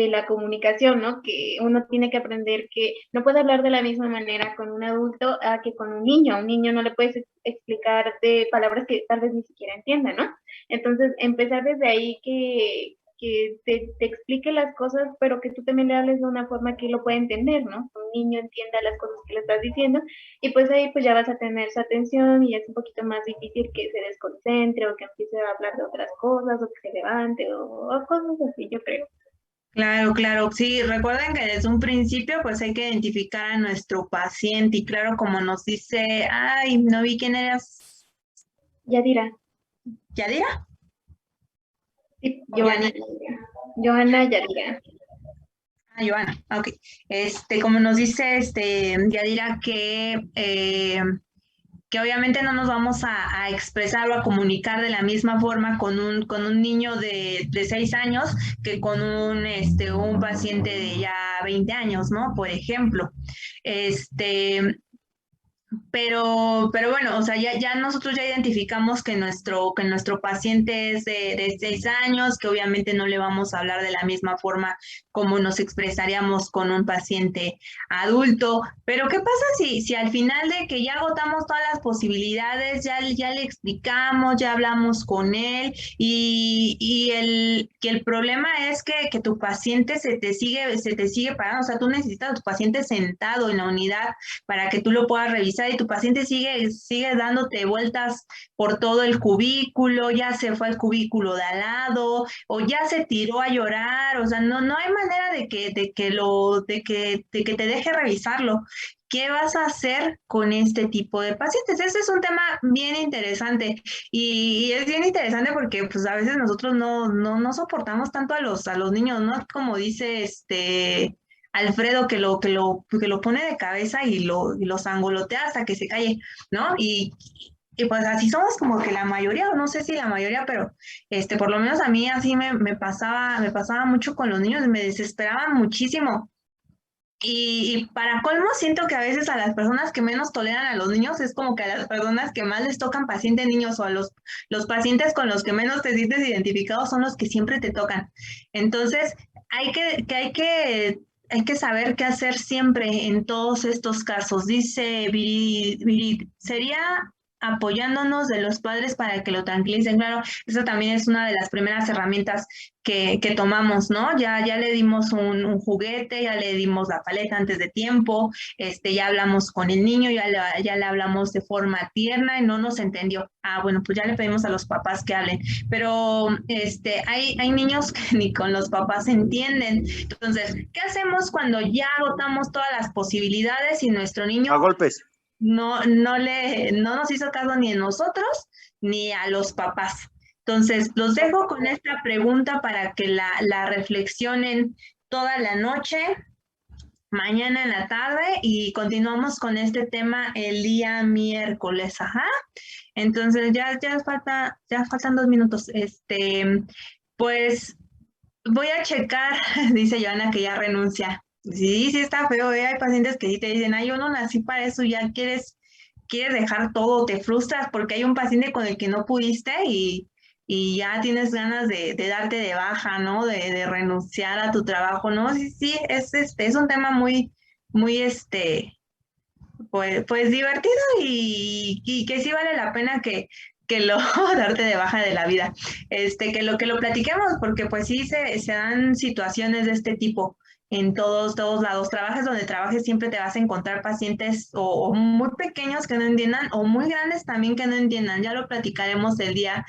la comunicación, ¿no? Que uno tiene que aprender que no puede hablar de la misma manera con un adulto que con un niño. A un niño no le puedes explicar de palabras que tal vez ni siquiera entienda, ¿no? Entonces, empezar desde ahí que que te explique las cosas, pero que tú también le hables de una forma que lo pueda entender, ¿no? Un niño entienda las cosas que le estás diciendo y pues ahí pues ya vas a tener su atención y es un poquito más difícil que se desconcentre o que empiece a hablar de otras cosas o que se levante o cosas así, yo creo. Claro, claro, sí, recuerden que desde un principio pues hay que identificar a nuestro paciente y claro, como nos dice, ay, no vi quién eras. Yadira. ¿Yadira? Sí, Johanna. Johanna Yadira. Ah, Johanna, ok. Como nos dice Yadira que obviamente no nos vamos a expresar o a comunicar de la misma forma con un niño de 6 años que con un paciente de ya 20 años, ¿no? Por ejemplo. Pero bueno, o sea, ya nosotros ya identificamos que nuestro paciente es de 6 años, que obviamente no le vamos a hablar de la misma forma como nos expresaríamos con un paciente adulto. Pero ¿qué pasa si al final de que ya agotamos todas las posibilidades, ya le explicamos, ya hablamos con él y el problema es que tu paciente se te sigue parando, o sea, tú necesitas a tu paciente sentado en la unidad para que tú lo puedas revisar y tu paciente sigue dándote vueltas por todo el cubículo, ya se fue al cubículo de al lado o ya se tiró a llorar, o sea, no hay manera de que te deje revisarlo. ¿Qué vas a hacer con este tipo de pacientes? Ese es un tema bien interesante y es bien interesante porque pues a veces nosotros no soportamos tanto a los niños, ¿no? Como dice Alfredo que lo pone de cabeza y lo zangolotea hasta que se calle, ¿no? Y pues así somos como que la mayoría, o no sé si la mayoría, pero por lo menos a mí así me pasaba mucho con los niños, me desesperaban muchísimo. Y para colmo, siento que a veces a las personas que menos toleran a los niños es como que a las personas que más les tocan pacientes niños o a los pacientes con los que menos te sientes identificado son los que siempre te tocan. Entonces, hay que saber qué hacer siempre en todos estos casos. Dice Viri, sería apoyándonos de los padres para que lo tranquilicen. Claro, eso también es una de las primeras herramientas que tomamos, ¿no? Ya le dimos un juguete, ya le dimos la paleta antes de tiempo, ya hablamos con el niño, ya le hablamos de forma tierna y no nos entendió. Ah, bueno, pues ya le pedimos a los papás que hablen, pero hay niños que ni con los papás se entienden. Entonces, ¿qué hacemos cuando ya agotamos todas las posibilidades y nuestro niño a golpes no nos hizo caso ni a nosotros ni a los papás? Entonces, los dejo con esta pregunta para que la reflexionen toda la noche, mañana en la tarde y continuamos con este tema el día miércoles. Ajá. Entonces, ya faltan 2 minutos. Pues voy a checar, dice Joana que ya renuncia. Sí está feo, hay pacientes que sí te dicen, ay, yo no nací para eso, ya quieres dejar todo, te frustras porque hay un paciente con el que no pudiste y ya tienes ganas de darte de baja, ¿no? De renunciar a tu trabajo, ¿no? Sí, es un tema muy, muy, pues divertido y que sí vale la pena que lo darte de baja de la vida, que lo platiquemos porque pues sí se dan situaciones de este tipo en todos lados. Trabajes donde trabajes, siempre te vas a encontrar pacientes o muy pequeños que no entiendan o muy grandes también que no entiendan. Ya lo platicaremos el día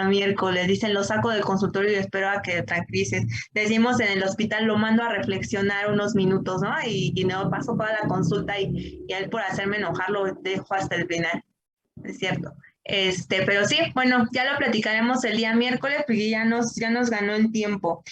miércoles. Dicen, lo saco del consultorio y espero a que te tranquilices. Decimos en el hospital, lo mando a reflexionar unos minutos, ¿no? Y no paso toda la consulta y a él por hacerme enojar lo dejo hasta el final. Es cierto. Pero sí, bueno, ya lo platicaremos el día miércoles porque ya nos ganó el tiempo.